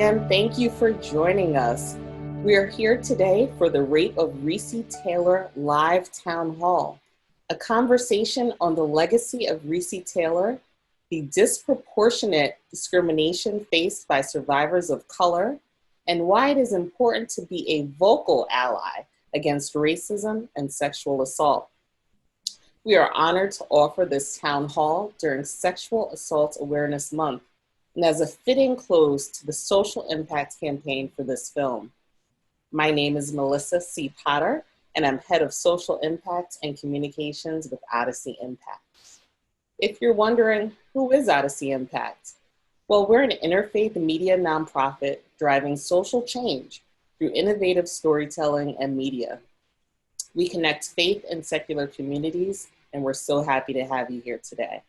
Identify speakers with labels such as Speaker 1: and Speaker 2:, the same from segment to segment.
Speaker 1: And thank you for joining us. We are here today for the Rape of Recy Taylor live town hall, a conversation on the legacy of Recy Taylor, the disproportionate discrimination faced by survivors of color, and why it is important to be a vocal ally against racism and sexual assault. We are honored to offer this town hall during Sexual Assault Awareness Month, and as a fitting close to the social impact campaign for this film. My name is Melissa C. Potter, and I'm head of social impact and communications with Odyssey Impact. If you're wondering, who is Odyssey Impact? Well, we're an interfaith media nonprofit driving social change through innovative storytelling and media. We connect faith and secular communities, and we're so happy to have you here today.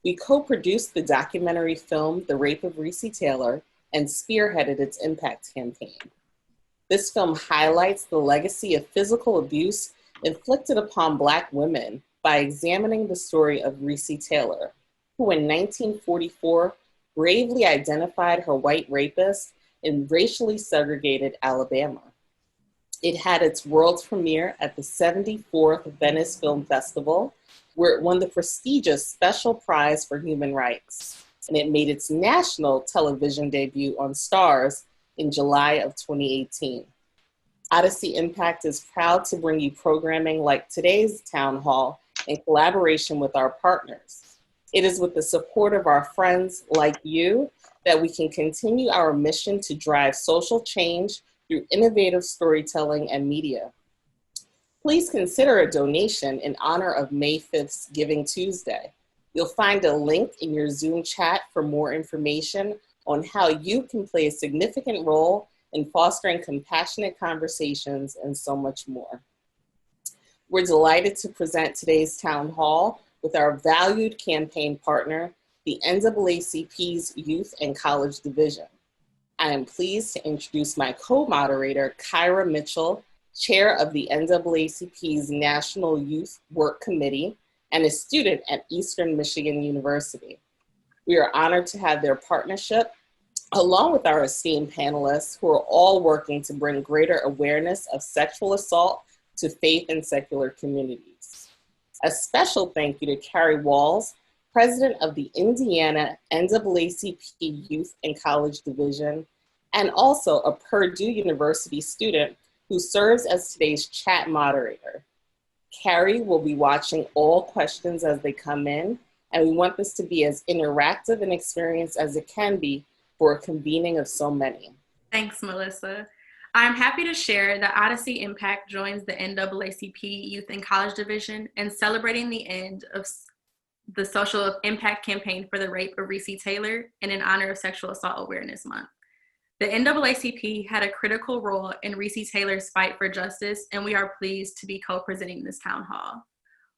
Speaker 1: We co-produced the documentary film, The Rape of Recy Taylor, and spearheaded its impact campaign. This film highlights the legacy of physical abuse inflicted upon Black women by examining the story of Recy Taylor, who in 1944 bravely identified her white rapist in racially segregated Alabama. It had its world premiere at the 74th Venice Film Festival, where it won the prestigious Special Prize for Human Rights. And it made its national television debut on Starz in July of 2018. Odyssey Impact is proud to bring you programming like today's town hall in collaboration with our partners. It is with the support of our friends like you that we can continue our mission to drive social change through innovative storytelling and media. Please consider a donation in honor of May 5th's Giving Tuesday. You'll find a link in your Zoom chat for more information on how you can play a significant role in fostering compassionate conversations and so much more. We're delighted to present today's town hall with our valued campaign partner, the NAACP's Youth and College Division. I am pleased to introduce my co-moderator, KYRA Mitchell, chair of the NAACP's National Youth Work Committee and a student at Eastern Michigan University. We are honored to have their partnership, along with our esteemed panelists who are all working to bring greater awareness of sexual assault to faith and secular communities. A special thank you to Carrie Walls, president of the Indiana NAACP Youth and College Division, and also a Purdue University student who serves as today's chat moderator. Carrie will be watching all questions as they come in, and we want this to be as interactive an experience as it can be for a convening of so many.
Speaker 2: Thanks, Melissa. I'm happy to share that Odyssey Impact joins the NAACP Youth and College Division in celebrating the end of the Social Impact Campaign for the Rape of Recy Taylor and in honor of Sexual Assault Awareness Month. The NAACP had a critical role in Recy Taylor's fight for justice, and we are pleased to be co-presenting this town hall.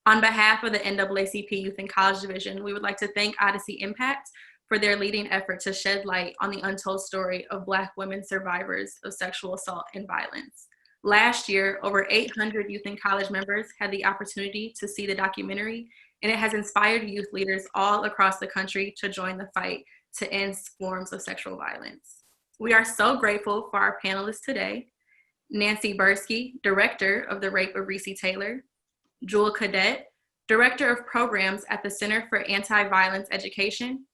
Speaker 2: On behalf of the NAACP Youth and College Division, we would like to thank Odyssey Impact for their leading effort to shed light on the untold story of Black women survivors of sexual assault and violence. Last year, over 800 youth and college members had the opportunity to see the documentary, and it has inspired youth leaders all across the country to join the fight to end forms of sexual violence. We are so grateful for our panelists today: Nancy BUIRSKI, Director of the Rape of Recy Taylor; Jewel CADET, Director of Programs at the Center for Anti-Violence Education;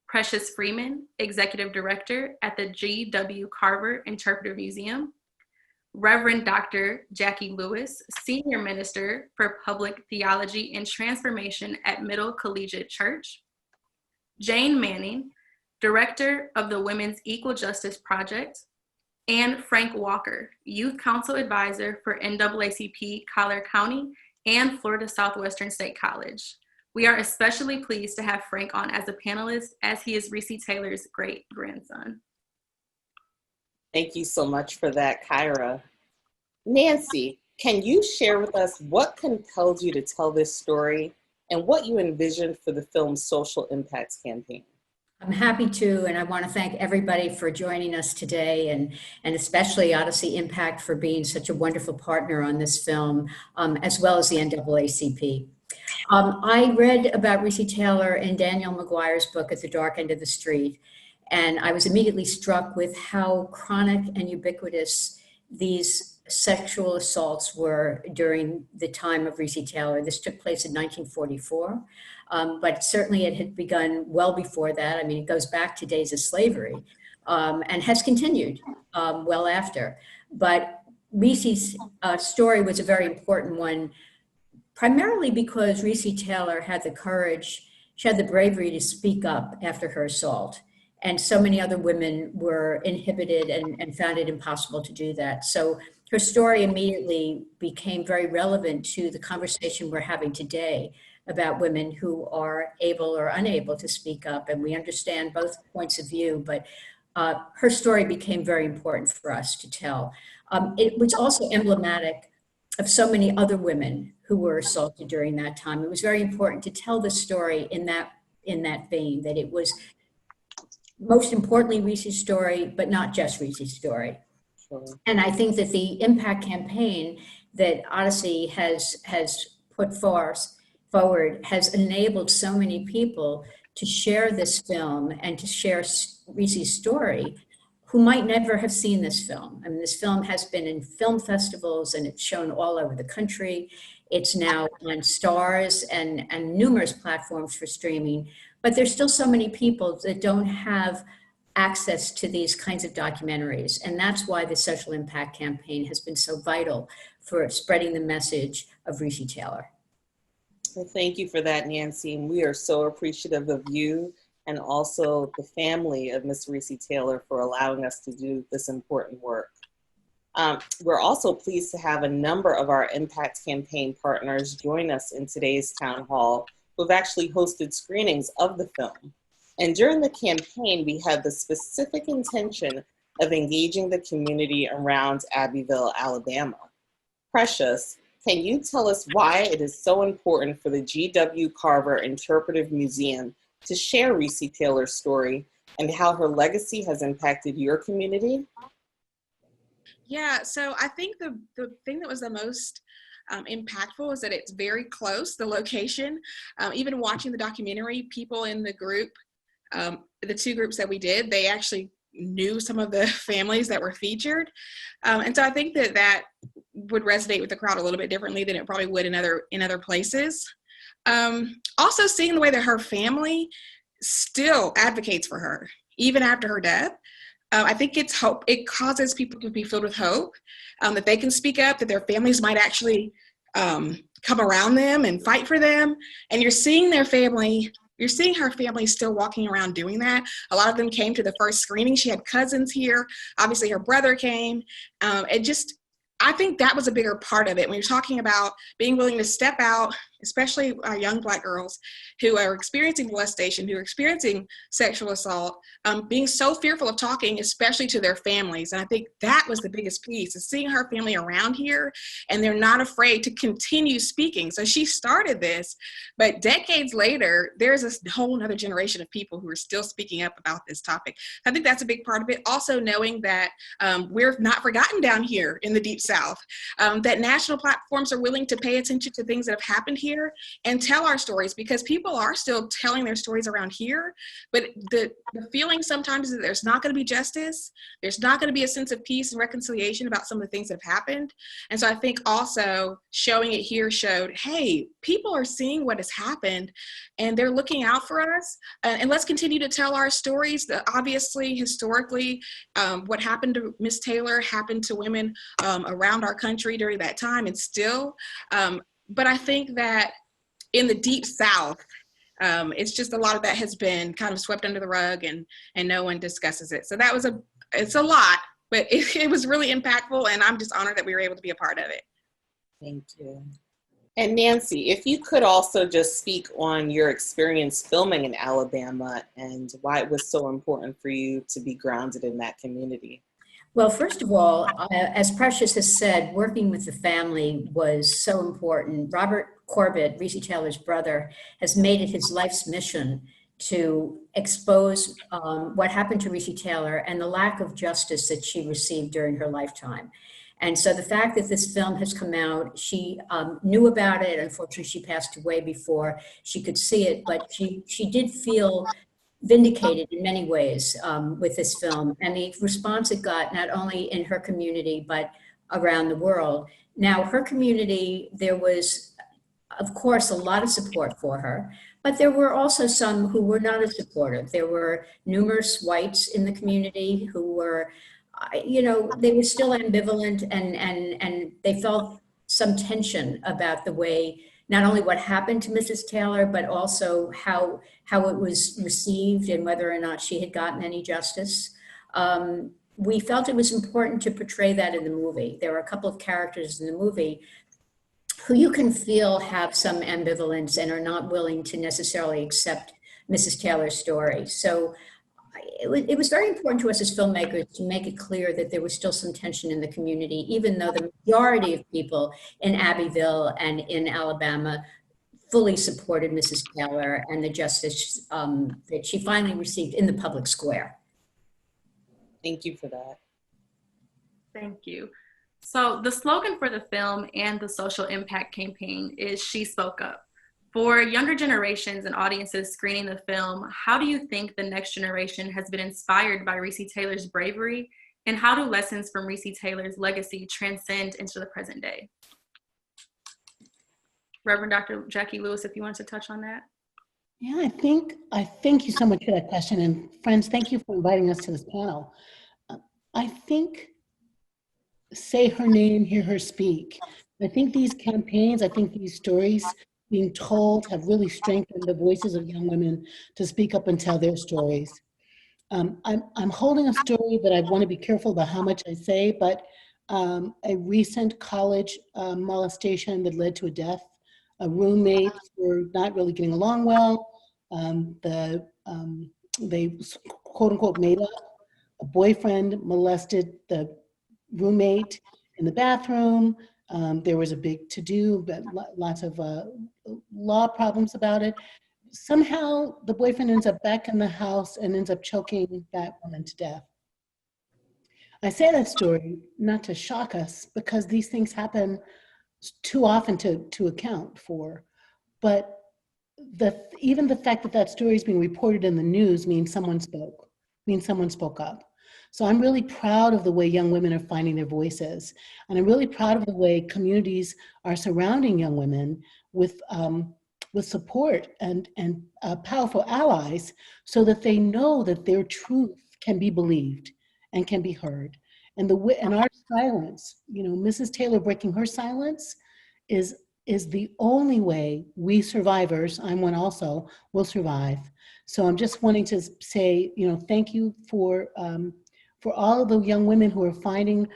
Speaker 2: Precious Freeman, Executive Director at the G.W. Carver Interpretive Museum; Reverend Dr. JACQUELINE LEWIS, Senior Minister for Public Theology and Transformation at Middle Collegiate Church; Jane Manning, Director of the Women's Equal Justice Project; and Frank Walker, Youth Council Advisor for NAACP Collier County and Florida Southwestern State College. We are especially pleased to have Frank on as a panelist, as he is Recy Taylor's great-grandson.
Speaker 1: Thank you so much for that, KYRA. Nancy, can you share with us what compelled you to tell this story and what you envisioned for the film's social impact campaign?
Speaker 3: I'm happy to, and I want to thank everybody for joining us today, and especially Odyssey Impact for being such a wonderful partner on this film, as well as the NAACP. I read about Recy Taylor in Daniel McGuire's book, At the Dark End of the Street, And I was immediately struck with how chronic and ubiquitous these sexual assaults were during the time of Recy Taylor. This took place in 1944, but certainly it had begun well before that. I mean, it goes back to days of slavery, and has continued well after. But Recy's story was a very important one, primarily because Recy Taylor had the courage, she had the bravery to speak up after her assault. And so many other women were inhibited and found it impossible to do that. So her story immediately became very relevant to the conversation we're having today about women who are able or unable to speak up. And we understand both points of view, but her story became very important for us to tell. It was also emblematic of so many other women who were assaulted during that time. It was very important to tell the story in that vein, that it was most importantly Recy's story, but not just Recy's story. Sure. And I think that the impact campaign that Odyssey has put forward has enabled so many people to share this film and to share Recy's story who might never have seen this film. I mean, this film has been in film festivals and it's shown all over the country. It's now on Stars and numerous platforms for streaming, but there's still so many people that don't have access to these kinds of documentaries. And that's why the Social Impact Campaign has been so vital for spreading the message of Recy Taylor.
Speaker 1: Well, thank you for that, Nancy. And we are so appreciative of you and also the family of Ms. Recy Taylor for allowing us to do this important work. We're also pleased to have a number of our Impact Campaign partners join us in today's town hall who've actually hosted screenings of the film. And during the campaign, we had the specific intention of engaging the community around Abbeville, Alabama. Precious, can you tell us why it is so important for the G.W. Carver Interpretive Museum to share Recy Taylor's story and how her legacy has impacted your community?
Speaker 4: Yeah, so I think the thing that was the most impactful is that it's very close, the location. Even watching the documentary, people in the group, the two groups that we did, they actually knew some of the families that were featured. And so I think that would resonate with the crowd a little bit differently than it probably would in other places. Also seeing the way that her family still advocates for her, even after her death. I think it's hope. It causes people to be filled with hope, that they can speak up, that their families might actually come around them and fight for them. And you're seeing their family, you're seeing her family still walking around doing that. A lot of them came to the first screening. She had cousins here. Obviously her brother came. I think that was a bigger part of it. When you're talking about being willing to step out, especially our young Black girls who are experiencing molestation, who are experiencing sexual assault, being so fearful of talking, especially to their families. And I think that was the biggest piece, is seeing her family around here and they're not afraid to continue speaking. So she started this, but decades later, there's a whole other generation of people who are still speaking up about this topic. I think that's a big part of it. Also knowing that we're not forgotten down here in the Deep South, that national platforms are willing to pay attention to things that have happened here and tell our stories, because people are still telling their stories around here. But the feeling sometimes is that there's not going to be justice. There's not going to be a sense of peace and reconciliation about some of the things that have happened. And so I think also showing it here showed, hey, people are seeing what has happened and they're looking out for us. And let's continue to tell our stories. Obviously, historically, what happened to Miss Taylor happened to women around our country during that time, and still. But I think that in the Deep South, it's just a lot of that has been kind of swept under the rug and no one discusses it. So that was it's a lot, but it was really impactful, and I'm just honored that we were able to be a part of it.
Speaker 1: Thank you. And Nancy, if you could also just speak on your experience filming in Alabama and why it was so important for you to be grounded in that community.
Speaker 3: Well, first of all, as Precious has said, working with the family was so important. Robert Corbett, Recy Taylor's brother, has made it his life's mission to expose what happened to Recy Taylor and the lack of justice that she received during her lifetime. And so the fact that this film has come out, she knew about it. Unfortunately, she passed away before she could see it, but she did feel vindicated in many ways with this film, and the response it got not only in her community but around the world. Now, her community, there was, of course, a lot of support for her, but there were also some who were not as supportive. There were numerous whites in the community who were, they were still ambivalent, and they felt some tension about the way, not only what happened to Mrs. Taylor, but also how it was received and whether or not she had gotten any justice. We felt it was important to portray that in the movie. There were a couple of characters in the movie who you can feel have some ambivalence and are not willing to necessarily accept Mrs. Taylor's story. So it was very important to us as filmmakers to make it clear that there was still some tension in the community, even though the majority of people in Abbeville and in Alabama fully supported Mrs. Taylor and the justice that she finally received in the public square.
Speaker 1: Thank you for that.
Speaker 2: Thank you. So the slogan for the film and the social impact campaign is "She Spoke Up." For younger generations and audiences screening the film, how do you think the next generation has been inspired by Recy Taylor's bravery, and how do lessons from Recy Taylor's legacy transcend into the present day? Reverend Dr. Jackie Lewis, if you want to touch on that.
Speaker 5: Yeah, I thank you so much for that question. And friends, thank you for inviting us to this panel. I think, say her name, hear her speak. I think these campaigns, I think these stories being told have really strengthened the voices of young women to speak up and tell their stories. I'm holding a story that I want to be careful about how much I say, but a recent college molestation that led to a death. Roommates were not really getting along well. They quote unquote made up. A boyfriend molested the roommate in the bathroom. There was a big to-do, but lots of law problems about it. Somehow the boyfriend ends up back in the house and ends up choking that woman to death. I say that story not to shock us, because these things happen too often to account for. But even the fact that that story is being reported in the news means someone spoke up. So I'm really proud of the way young women are finding their voices. And I'm really proud of the way communities are surrounding young women with support and powerful allies, so that they know that their truth can be believed and can be heard. And our silence, Mrs. Taylor breaking her silence is the only way we survivors, I'm one also, will survive. So I'm just wanting to say, thank you for all of the young women who are finding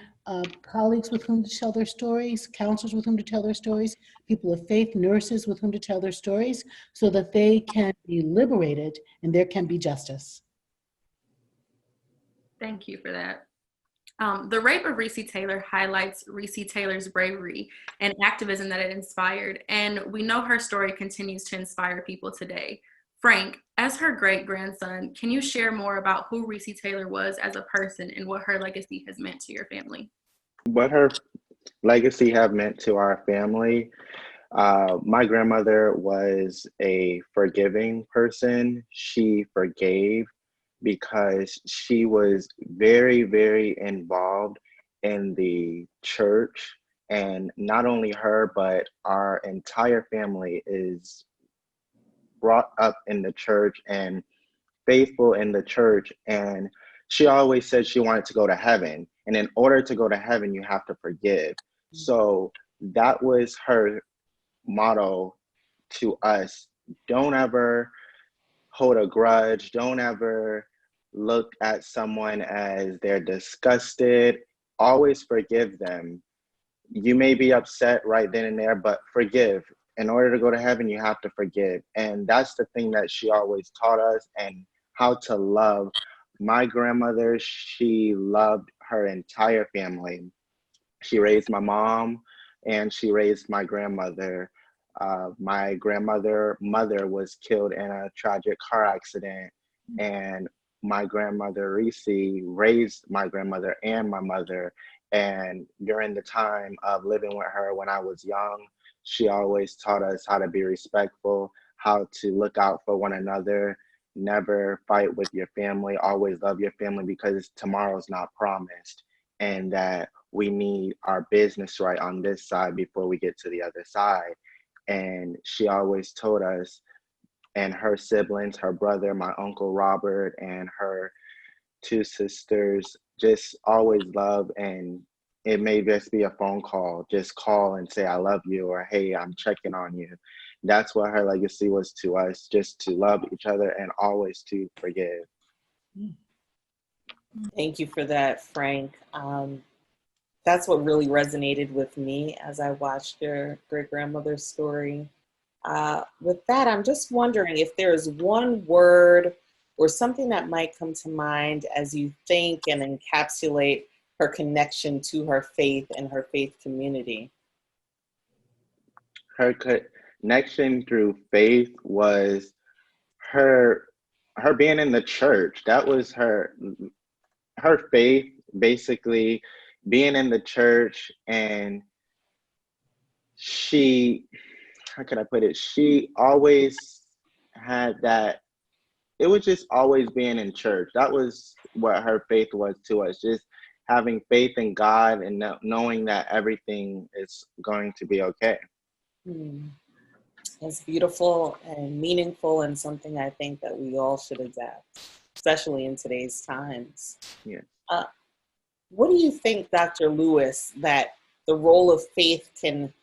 Speaker 5: colleagues with whom to tell their stories, counselors with whom to tell their stories, people of faith, nurses with whom to tell their stories, so that they can be liberated and there can be justice.
Speaker 2: Thank you for that. The rape of Recy Taylor highlights Recy Taylor's bravery and activism that it inspired, and we know her story continues to inspire people today. Frank, as her great-grandson, can you share more about who Recy Taylor was as a person and what her legacy has meant to your family?
Speaker 6: What her legacy have meant to our family? My grandmother was a forgiving person. She forgave because she was very, very involved in the church. And not only her, but our entire family is brought up in the church and faithful in the church. And she always said she wanted to go to heaven. And in order to go to heaven, you have to forgive. So that was her motto to us. Don't ever hold a grudge. Don't ever look at someone as they're disgusted. Always forgive them. You may be upset right then and there, but forgive. In order to go to heaven, you have to forgive. And that's the thing that she always taught us, and how to love. My grandmother, she loved her entire family. She raised my mom and she raised my grandmother. My mother was killed in a tragic car accident, and my grandmother Recy raised my grandmother and my mother. And during the time of living with her when I was young, she always taught us how to be respectful, how to look out for one another, never fight with your family, always love your family because tomorrow's not promised, and that we need our business right on this side before we get to the other side. And she always told us, and her siblings, her brother, my uncle Robert, and her two sisters, just always love. And it may just be a phone call, just call and say I love you, or hey, I'm checking on you. That's what her legacy was to us, just to love each other and always to forgive.
Speaker 1: Thank you for that, Frank. That's what really resonated with me as I watched your great-grandmother's story. With that, I'm just wondering if there is one word or something that might come to mind as you think and encapsulate her connection to her faith and her faith community.
Speaker 6: Her connection through faith was her being in the church. That was her faith, basically being in the church. And she, how can I put it? She always had that, it was just always being in church. That was what her faith was to us, just having faith in God and knowing that everything is going to be okay.
Speaker 1: It's beautiful and meaningful, and something I think that we all should adapt, especially in today's times.
Speaker 6: Yeah.
Speaker 1: What do you think, Dr. Lewis, that the role of faith can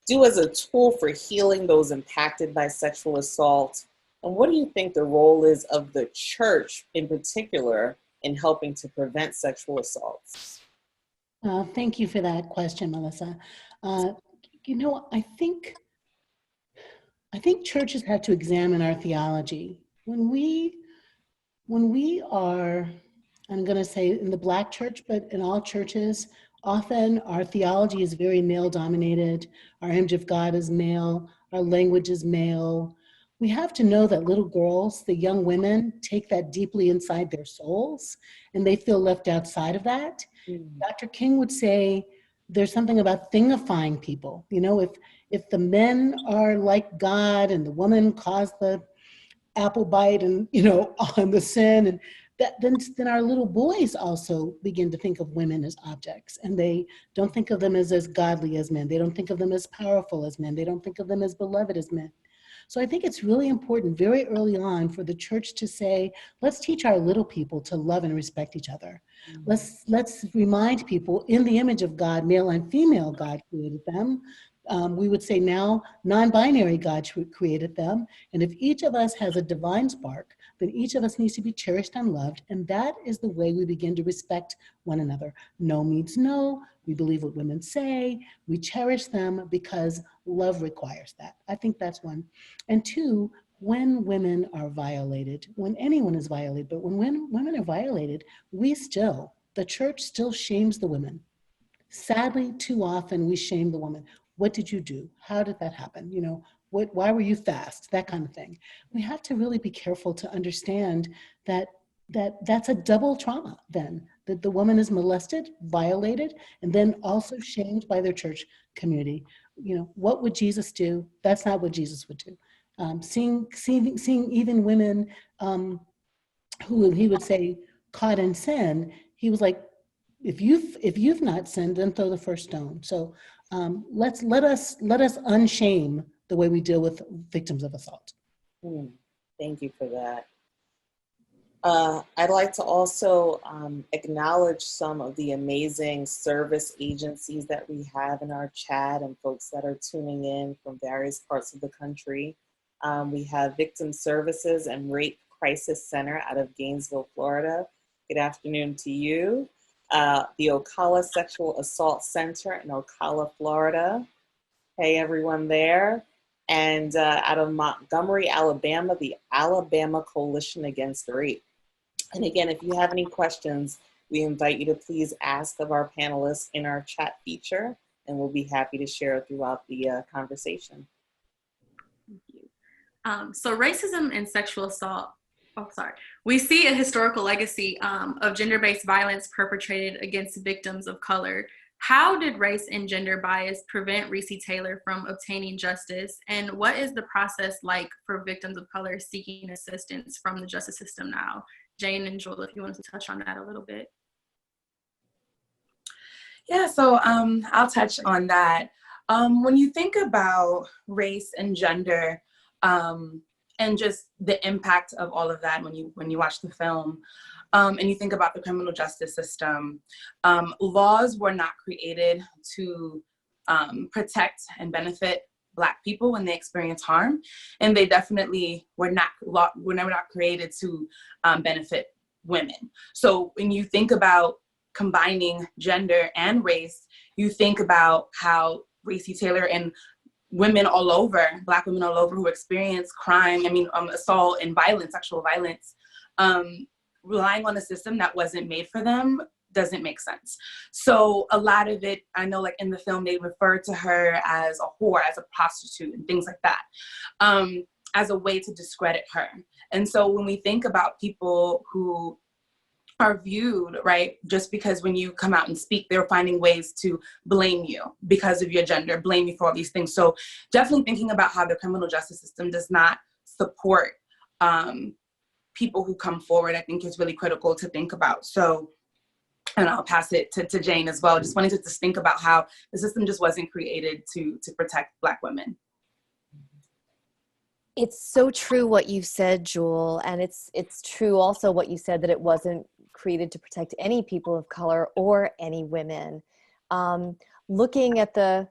Speaker 1: do as a tool for healing those impacted by sexual assault? And what do you think the role is of the church in particular in helping to prevent sexual assaults?
Speaker 5: Thank you for that question, Melissa. You know, I think churches have to examine our theology. When we are, I'm going to say in the Black church, but in all churches, often our theology is very male dominated. Our image of God is male. Our language is male. We have to know that little girls, the young women, take that deeply inside their souls, and they feel left outside of that. Dr. King would say there's something about thingifying people. You know, if the men are like God and the woman caused the apple bite and, you know, on the sin, and that, then our little boys also begin to think of women as objects, and they don't think of them as godly as men. They don't think of them as powerful as men. They don't think of them as beloved as men. So I think it's really important very early on for the church to say, let's teach our little people to love and respect each other. Let's remind people, in the image of God, male and female, God created them. We would say now, non-binary God created them. And if each of us has a divine spark, then each of us needs to be cherished and loved. And that is the way we begin to respect one another. No means no. We believe what women say. We cherish them because love requires that. I think that's one. And two, when women are violated, when anyone is violated, but when women are violated, the church still shames the women. Sadly, too often we shame the woman. What did you do? How did that happen? You know, why were you fast? That kind of thing. We have to really be careful to understand that that's a double trauma then, that the woman is molested, violated, and then also shamed by their church community. You know, what would Jesus do? That's not what Jesus would do. Seeing even women who he would say caught in sin, he was like, if you've not sinned, then throw the first stone. So let us unshame the way we deal with victims of assault.
Speaker 1: Thank you for that. I'd like to also acknowledge some of the amazing service agencies that we have in our chat and folks that are tuning in from various parts of the country. We have Victim Services and Rape Crisis Center out of Gainesville, Florida. Good afternoon to you. The Ocala Sexual Assault Center in Ocala, Florida. Hey, everyone there. And out of Montgomery, Alabama, the Alabama Coalition Against Rape. And again, if you have any questions, we invite you to please ask of our panelists in our chat feature, and we'll be happy to share throughout the conversation.
Speaker 2: Thank you. So racism and sexual assault, we see a historical legacy of gender-based violence perpetrated against victims of color. How did race and gender bias prevent Recy Taylor from obtaining justice? And what is the process like for victims of color seeking assistance from the justice system now? Jane and Joel, if you wanted to touch on that a little bit.
Speaker 7: Yeah, so I'll touch on that. When you think about race and gender, and just the impact of all of that when you watch the film, and you think about the criminal justice system, laws were not created to protect and benefit Black people when they experience harm, and they definitely were not created to benefit women. So when you think about combining gender and race, you think about how Recy Taylor and women all over, Black women all over who experience crime, assault and violence, sexual violence, relying on a system that wasn't made for them doesn't make sense. So a lot of it, I know like in the film, they refer to her as a whore, as a prostitute and things like that, as a way to discredit her. And so when we think about people who are viewed, right, just because when you come out and speak, they're finding ways to blame you because of your gender, blame you for all these things. So definitely thinking about how the criminal justice system does not support people who come forward, I think is really critical to think about. So, and I'll pass it to Jane as well. Just wanted to just think about how the system just wasn't created to protect Black women.
Speaker 8: It's so true what you said, Jewel, and it's true also what you said, that it wasn't created to protect any people of color or any women. Looking at the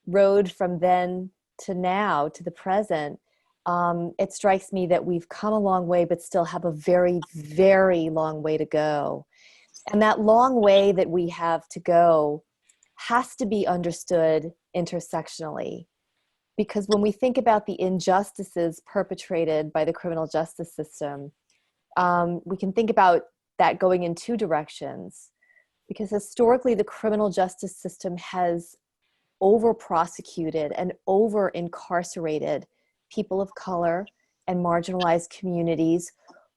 Speaker 8: road from then to now, to the present, it strikes me that we've come a long way, but still have a very, very long way to go. And that long way that we have to go has to be understood intersectionally. Because when we think about the injustices perpetrated by the criminal justice system, we can think about that going in two directions. Because historically, the criminal justice system has over-prosecuted and over-incarcerated people of color and marginalized communities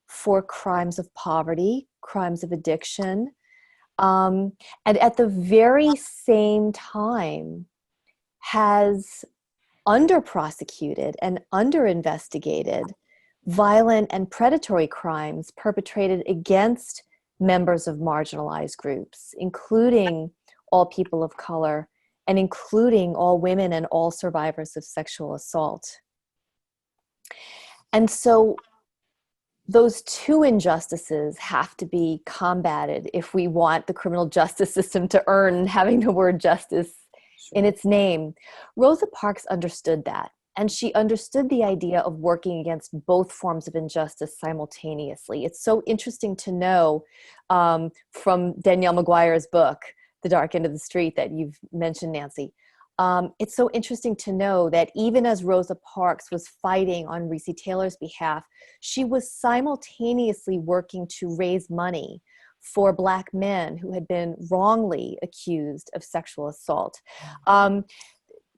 Speaker 8: for crimes of poverty, crimes of addiction, and at the very same time has under-prosecuted and under-investigated violent and predatory crimes perpetrated against members of marginalized groups, including all people of color and including all women and all survivors of sexual assault. And so those two injustices have to be combated if we want the criminal justice system to earn having the word justice in its name. Rosa Parks understood that, and she understood the idea of working against both forms of injustice simultaneously. It's so interesting to know from Danielle McGuire's book, The Dark End of the Street, that you've mentioned, Nancy. It's so interesting to know that even as Rosa Parks was fighting on Recy Taylor's behalf, she was simultaneously working to raise money for Black men who had been wrongly accused of sexual assault.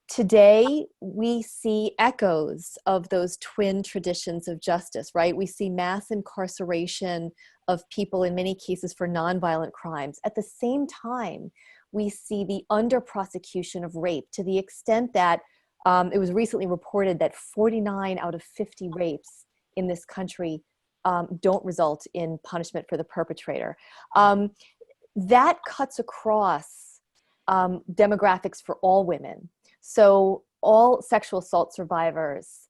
Speaker 8: Today, we see echoes of those twin traditions of justice, right? We see mass incarceration of people in many cases for nonviolent crimes. At the same time, we see the under-prosecution of rape to the extent that it was recently reported that 49 out of 50 rapes in this country don't result in punishment for the perpetrator. That cuts across demographics for all women. So all sexual assault survivors,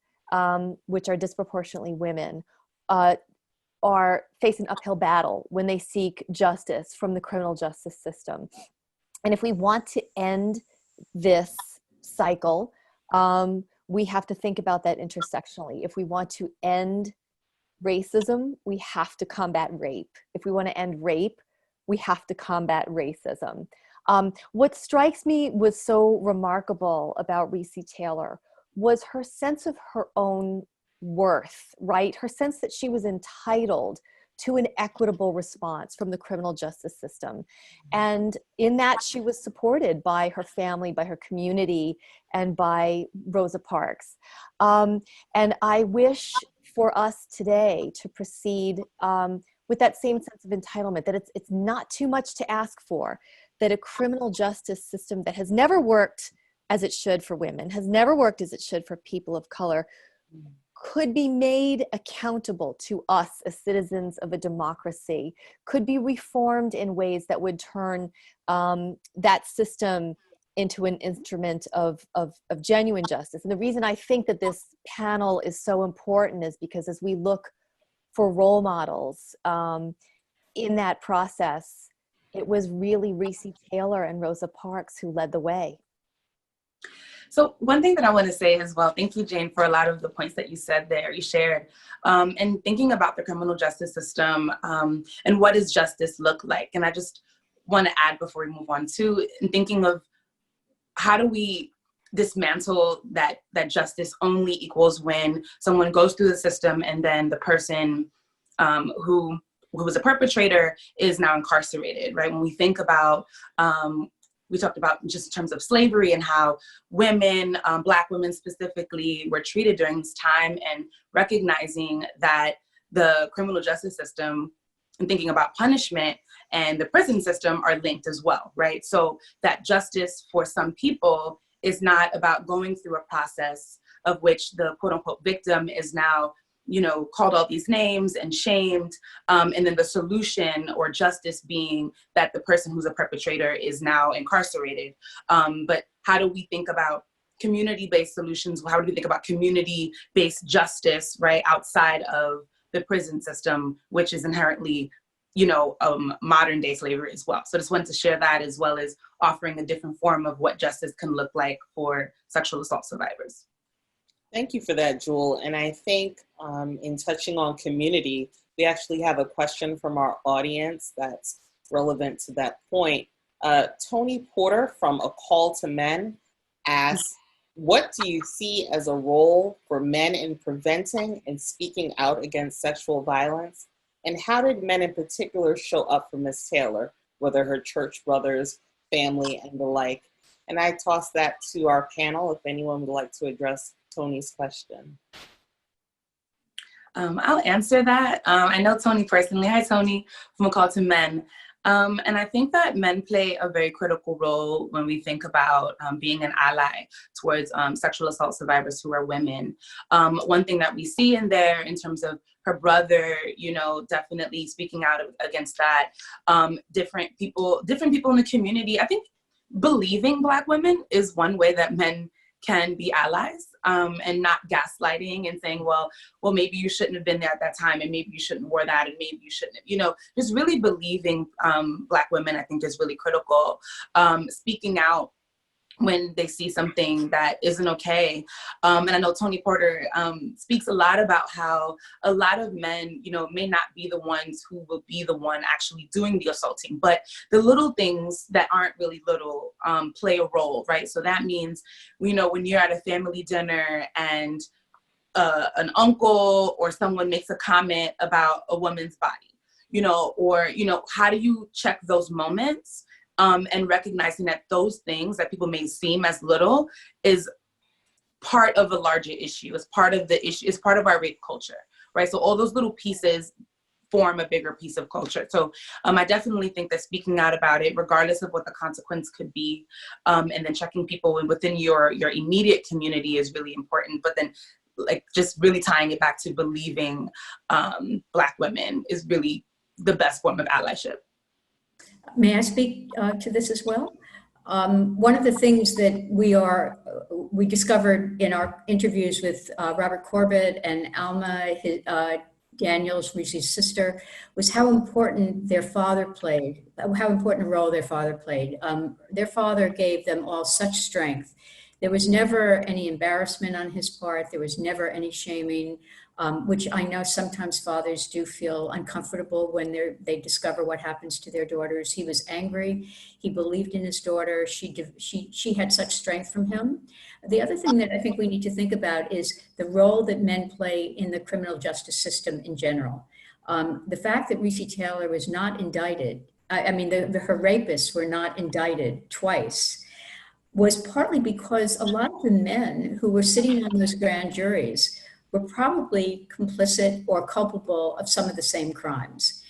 Speaker 8: which are disproportionately women, are facing an uphill battle when they seek justice from the criminal justice system. And if we want to end this cycle, we have to think about that intersectionally. If we want to end racism, we have to combat rape. If we want to end rape, we have to combat racism. What strikes me was so remarkable about Recy Taylor was her sense of her own worth, right? Her sense that she was entitled to an equitable response from the criminal justice system. And in that, she was supported by her family, by her community, and by Rosa Parks. And I wish for us today to proceed with that same sense of entitlement, that it's not too much to ask for, that a criminal justice system that has never worked as it should for women, has never worked as it should for people of color, could be made accountable to us as citizens of a democracy, could be reformed in ways that would turn that system into an instrument of genuine justice. And the reason I think that this panel is so important is because as we look for role models in that process, it was really Recy Taylor and Rosa Parks who led the way.
Speaker 7: So one thing that I want to say as well, thank you, Jane, for a lot of the points that you said there, you shared, and thinking about the criminal justice system and what does justice look like. And I just want to add before we move on to, and thinking of how do we dismantle that justice only equals when someone goes through the system and then the person who was a perpetrator is now incarcerated, right? When we think about, we talked about just in terms of slavery and how women, Black women specifically, were treated during this time, and recognizing that the criminal justice system and thinking about punishment and the prison system are linked as well, right? So that justice for some people is not about going through a process of which the quote unquote victim is now, you know, called all these names and shamed, and then the solution or justice being that the person who's a perpetrator is now incarcerated. But how do we think about community-based solutions? How do we think about community-based justice, right, outside of the prison system, which is inherently, you know, modern day slavery as well? So just wanted to share that, as well as offering a different form of what justice can look like for sexual assault survivors.
Speaker 1: Thank you for that, Jewel. And I think in touching on community, we actually have a question from our audience that's relevant to that point. Tony Porter from A Call to Men asks, what do you see as a role for men in preventing and speaking out against sexual violence? And how did men in particular show up for Ms. Taylor, whether her church brothers, family, and the like? And I toss that to our panel if anyone would like to address Tony's question.
Speaker 7: I'll answer that. I know Tony personally. Hi, Tony, from A Call to Men. And I think that men play a very critical role when we think about being an ally towards sexual assault survivors who are women. One thing that we see in there in terms of her brother, you know, definitely speaking out against that, different people in the community. I think believing Black women is one way that men can be allies, and not gaslighting and saying, well, maybe you shouldn't have been there at that time, and maybe you shouldn't have wore that, and maybe you shouldn't have, you know, just really believing Black women, I think, is really critical. Speaking out when they see something that isn't okay. And I know Tony Porter speaks a lot about how a lot of men, you know, may not be the ones who will be the one actually doing the assaulting, but the little things that aren't really little play a role, right? So that means, you know, when you're at a family dinner and an uncle or someone makes a comment about a woman's body, you know, or, you know, how do you check those moments? And recognizing that those things that people may seem as little is part of a larger issue, is part of the issue, is part of our rape culture, right? So all those little pieces form a bigger piece of culture. So I definitely think that speaking out about it, regardless of what the consequence could be, and then checking people within your immediate community is really important. But then, like, just really tying it back to believing Black women is really the best form of allyship.
Speaker 3: May I speak to this as well? One of the things that we discovered in our interviews with Robert Corbett and Alma Daniels, Recy's sister, was how important their father played, how important a role their father played. Their father gave them all such strength. There was never any embarrassment on his part. There was never any shaming, which I know sometimes fathers do feel uncomfortable when they discover what happens to their daughters. He was angry. He believed in his daughter. She had such strength from him. The other thing that I think we need to think about is the role that men play in the criminal justice system in general. The fact that Recy Taylor was not indicted, her rapists were not indicted twice, was partly because a lot of the men who were sitting on those grand juries were probably complicit or culpable of some of the same crimes.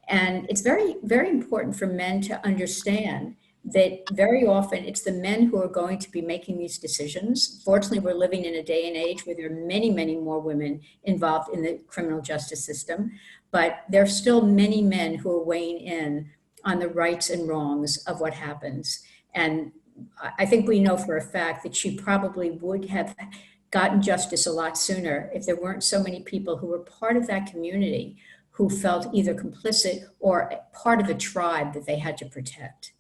Speaker 3: And it's very, very important for men to understand that very often it's the men who are going to be making these decisions. Fortunately, we're living in a day and age where there are many, many more women involved in the criminal justice system, but there are still many men who are weighing in on the rights and wrongs of what happens. And I think we know for a fact that she probably would have gotten justice a lot sooner if there weren't so many people who were part of that community who felt either complicit or part of a tribe that they had to protect.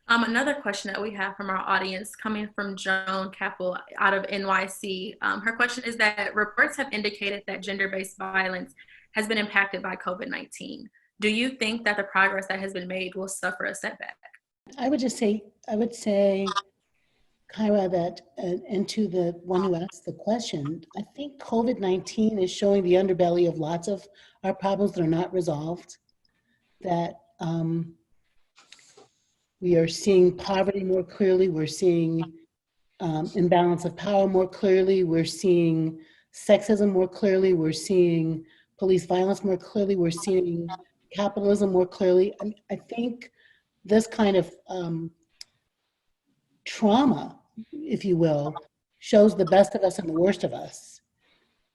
Speaker 2: Another question that we have from our audience coming from Joan Capel out of NYC. Her question is that reports have indicated that gender-based violence has been impacted by COVID-19. Do you think that the progress that has been made will suffer a setback?
Speaker 5: I would say, KYRA, that, and to the one who asked the question, I think COVID-19 is showing the underbelly of lots of our problems that are not resolved, that we are seeing poverty more clearly, we're seeing imbalance of power more clearly, we're seeing sexism more clearly, we're seeing police violence more clearly, we're seeing capitalism more clearly. I think this kind of trauma, if you will, shows the best of us and the worst of us.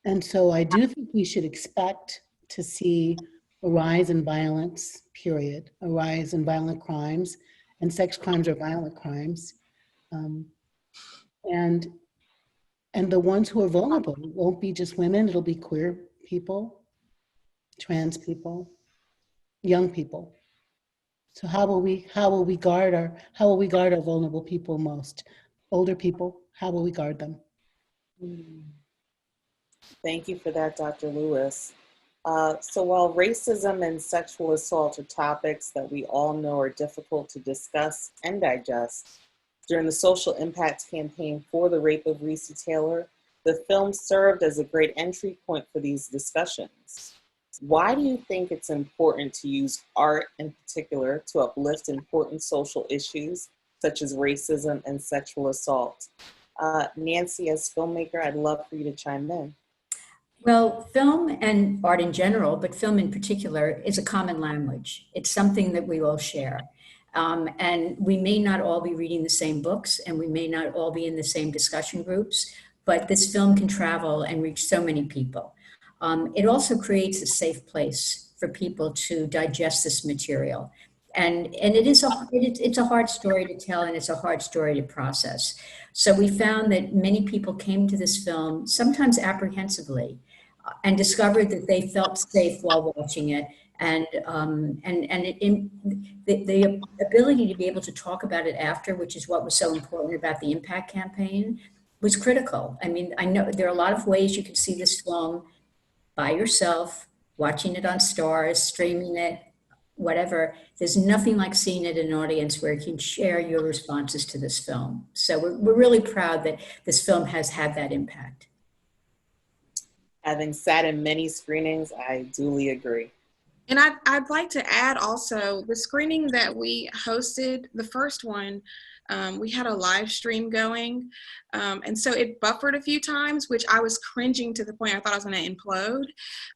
Speaker 5: And so I do think we should expect to see a rise in violence, period, a rise in violent crimes, and sex crimes are violent crimes. And the ones who are vulnerable won't be just women, it'll be queer people, trans people, young people. So how will we guard our vulnerable people most? Older people, how will we guard them?
Speaker 1: Thank you for that, Dr. Lewis. So while racism and sexual assault are topics that we all know are difficult to discuss and digest, during the social impact campaign for the rape of Recy Taylor, the film served as a great entry point for these discussions. Why do you think it's important to use art in particular to uplift important social issues such as racism and sexual assault? Nancy, as filmmaker, I'd love for you to chime in.
Speaker 3: Well, film and art in general, but film in particular, is a common language. It's something that we all share. And we may not all be reading the same books, and we may not all be in the same discussion groups, but this film can travel and reach so many people. It also creates a safe place for people to digest this material. And it's a hard story to tell, and it's a hard story to process. So we found that many people came to this film, sometimes apprehensively, and discovered that they felt safe while watching it. And the ability to be able to talk about it after, which is what was so important about the Impact campaign, was critical. I mean, I know there are a lot of ways you can see this film by yourself, watching it on Stars, streaming it, whatever. There's nothing like seeing it in an audience where you can share your responses to this film. So we're really proud that this film has had that impact.
Speaker 1: Having sat in many screenings, I duly agree.
Speaker 4: And I'd like to add also the screening that we hosted, the first one, we had a live stream going. And so it buffered a few times, which I was cringing to the point I thought I was going to implode.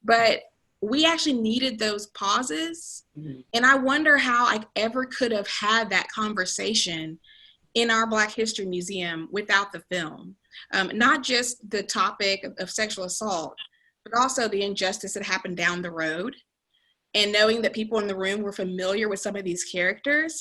Speaker 4: But we actually needed those pauses. Mm-hmm. And I wonder how I ever could have had that conversation in our Black History Museum without the film. Not just the topic of sexual assault, but also the injustice that happened down the road. And knowing that people in the room were familiar with some of these characters,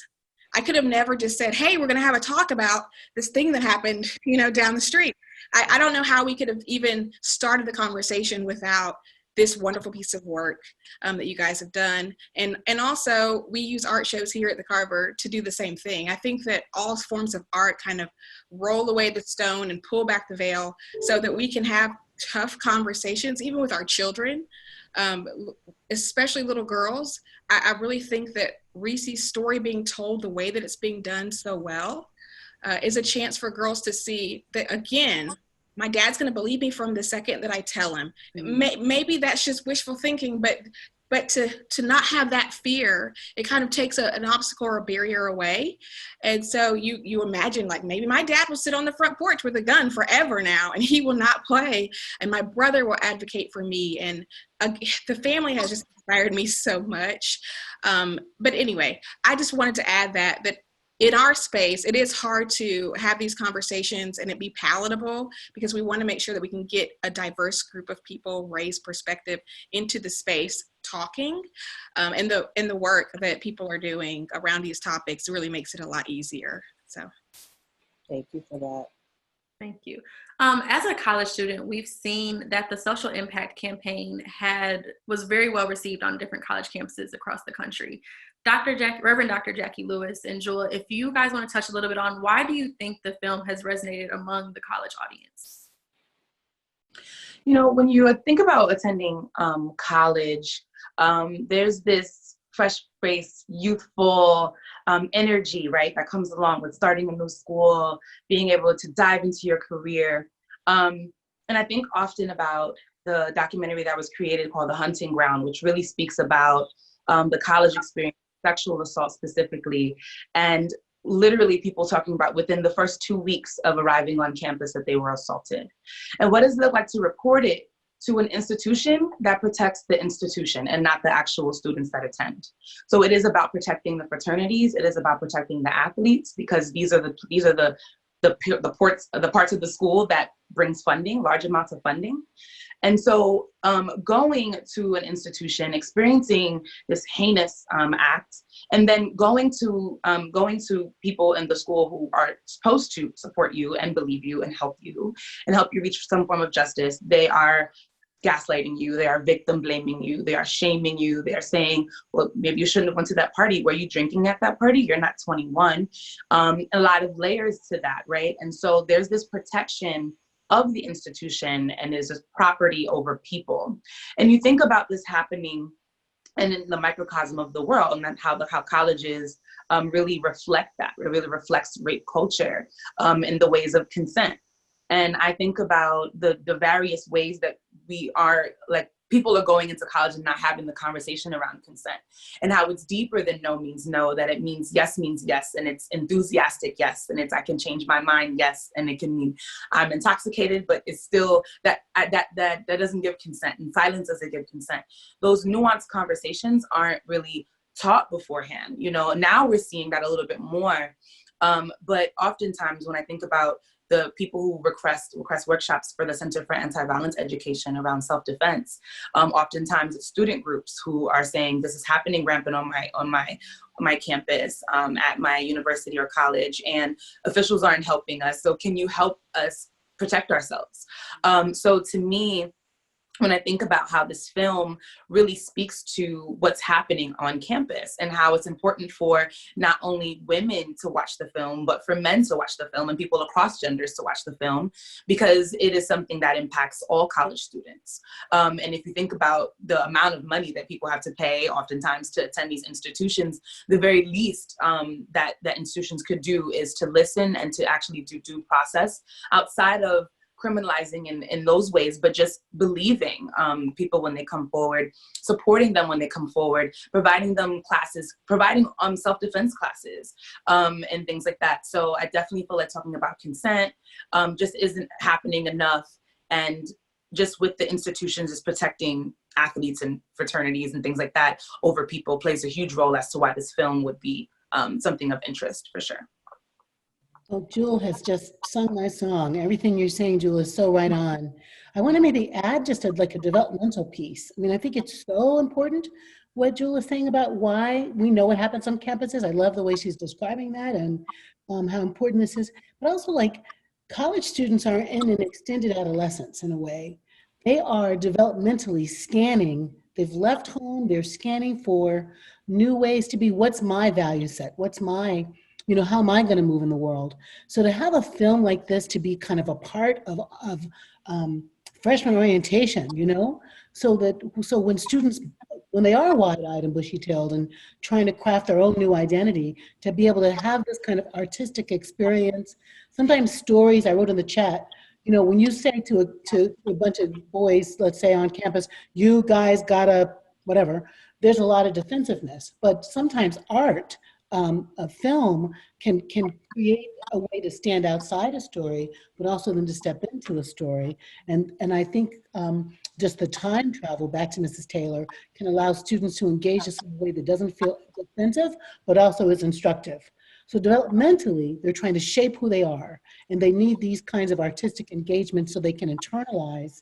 Speaker 4: I could have never just said, hey, we're going to have a talk about this thing that happened, down the street. I don't know how we could have even started the conversation without this wonderful piece of work that you guys have done. And also, we use art shows here at the Carver to do the same thing. I think that all forms of art kind of roll away the stone and pull back the veil so that we can have tough conversations, even with our children, especially little girls. I really think that Recy's story being told the way that it's being done so well is a chance for girls to see that, again, my dad's going to believe me from the second that I tell him. Mm-hmm. Maybe that's just wishful thinking, but but to not have that fear, it kind of takes an obstacle or a barrier away. And so you imagine, like, maybe my dad will sit on the front porch with a gun forever now, and he will not play, and my brother will advocate for me, and the family has just inspired me so much. But anyway, I just wanted to add that in our space, it is hard to have these conversations and it be palatable, because we want to make sure that we can get a diverse group of people, raise perspective into the space talking, and the work that people are doing around these topics really makes it a lot easier. So
Speaker 1: Thank you for that.
Speaker 2: Thank you. As a college student, we've seen that the social impact campaign was very well received on different college campuses across the country. Reverend Dr. Jackie Lewis and Jewel, if you guys want to touch a little bit on why do you think the film has resonated among the college audience?
Speaker 7: You know, when you think about attending college, there's this fresh-faced, youthful energy, right, that comes along with starting a new school, being able to dive into your career. And I think often about the documentary that was created called The Hunting Ground, which really speaks about the college experience, sexual assault specifically, and literally people talking about within the first 2 weeks of arriving on campus that they were assaulted. And what does it look like to report it to an institution that protects the institution and not the actual students that attend? So it is about protecting the fraternities. It is about protecting the athletes, because these are the parts of the school that brings funding, large amounts of funding. And so going to an institution, experiencing this heinous act, and then going to people in the school who are supposed to support you and believe you and help you reach some form of justice, they are gaslighting you, they are victim blaming you, they are shaming you, they are saying, well, maybe you shouldn't have went to that party. Were you drinking at that party? You're not 21. A lot of layers to that, right? And so there's this protection of the institution, and is this property over people. And you think about this happening and in the microcosm of the world, and then how colleges really reflect that. It really reflects rape culture in the ways of consent. And I think about the various ways that we are, like, people are going into college and not having the conversation around consent, and how it's deeper than no means no, that it means yes, and it's enthusiastic yes, and it's I can change my mind yes, and it can mean I'm intoxicated, but it's still that doesn't give consent, and silence doesn't give consent. Those nuanced conversations aren't really taught beforehand. You know, now we're seeing that a little bit more, but oftentimes when I think about the people who request workshops for the Center for Anti-Violence Education around self-defense, oftentimes it's student groups who are saying this is happening rampant on my campus, at my university or college, and officials aren't helping us. So can you help us protect ourselves? So to me, when I think about how this film really speaks to what's happening on campus, and how it's important for not only women to watch the film, but for men to watch the film, and people across genders to watch the film, because it is something that impacts all college students. And if you think about the amount of money that people have to pay oftentimes to attend these institutions, the very least that institutions could do is to listen and to actually do due process outside of criminalizing in those ways, but just believing people when they come forward, supporting them when they come forward, providing them classes, providing self-defense classes, and things like that. So I definitely feel like talking about consent just isn't happening enough, and just with the institutions is protecting athletes and fraternities and things like that over people plays a huge role as to why this film would be something of interest for sure.
Speaker 5: Well, Jewel has just sung my song. Everything you're saying, Jewel, is so right on. I want to maybe add just a developmental piece. I mean, I think it's so important what Jewel is saying about why we know what happens on campuses. I love the way she's describing that, and how important this is. But also, like, college students are in an extended adolescence in a way. They are developmentally scanning. They've left home. They're scanning for new ways to be. What's my value set? What's my, how am I going to move in the world? So to have a film like this to be kind of a part of freshman orientation, so when students, when they are wide-eyed and bushy-tailed and trying to craft their own new identity, to be able to have this kind of artistic experience, sometimes stories. I wrote in the chat, when you say to a bunch of boys, let's say on campus, you guys gotta whatever, there's a lot of defensiveness. But sometimes art, a film can create a way to stand outside a story, but also then to step into a story. And I think just the time travel, back to Mrs. Taylor, can allow students to engage us in a way that doesn't feel defensive, but also is instructive. So developmentally, they're trying to shape who they are, and they need these kinds of artistic engagements so they can internalize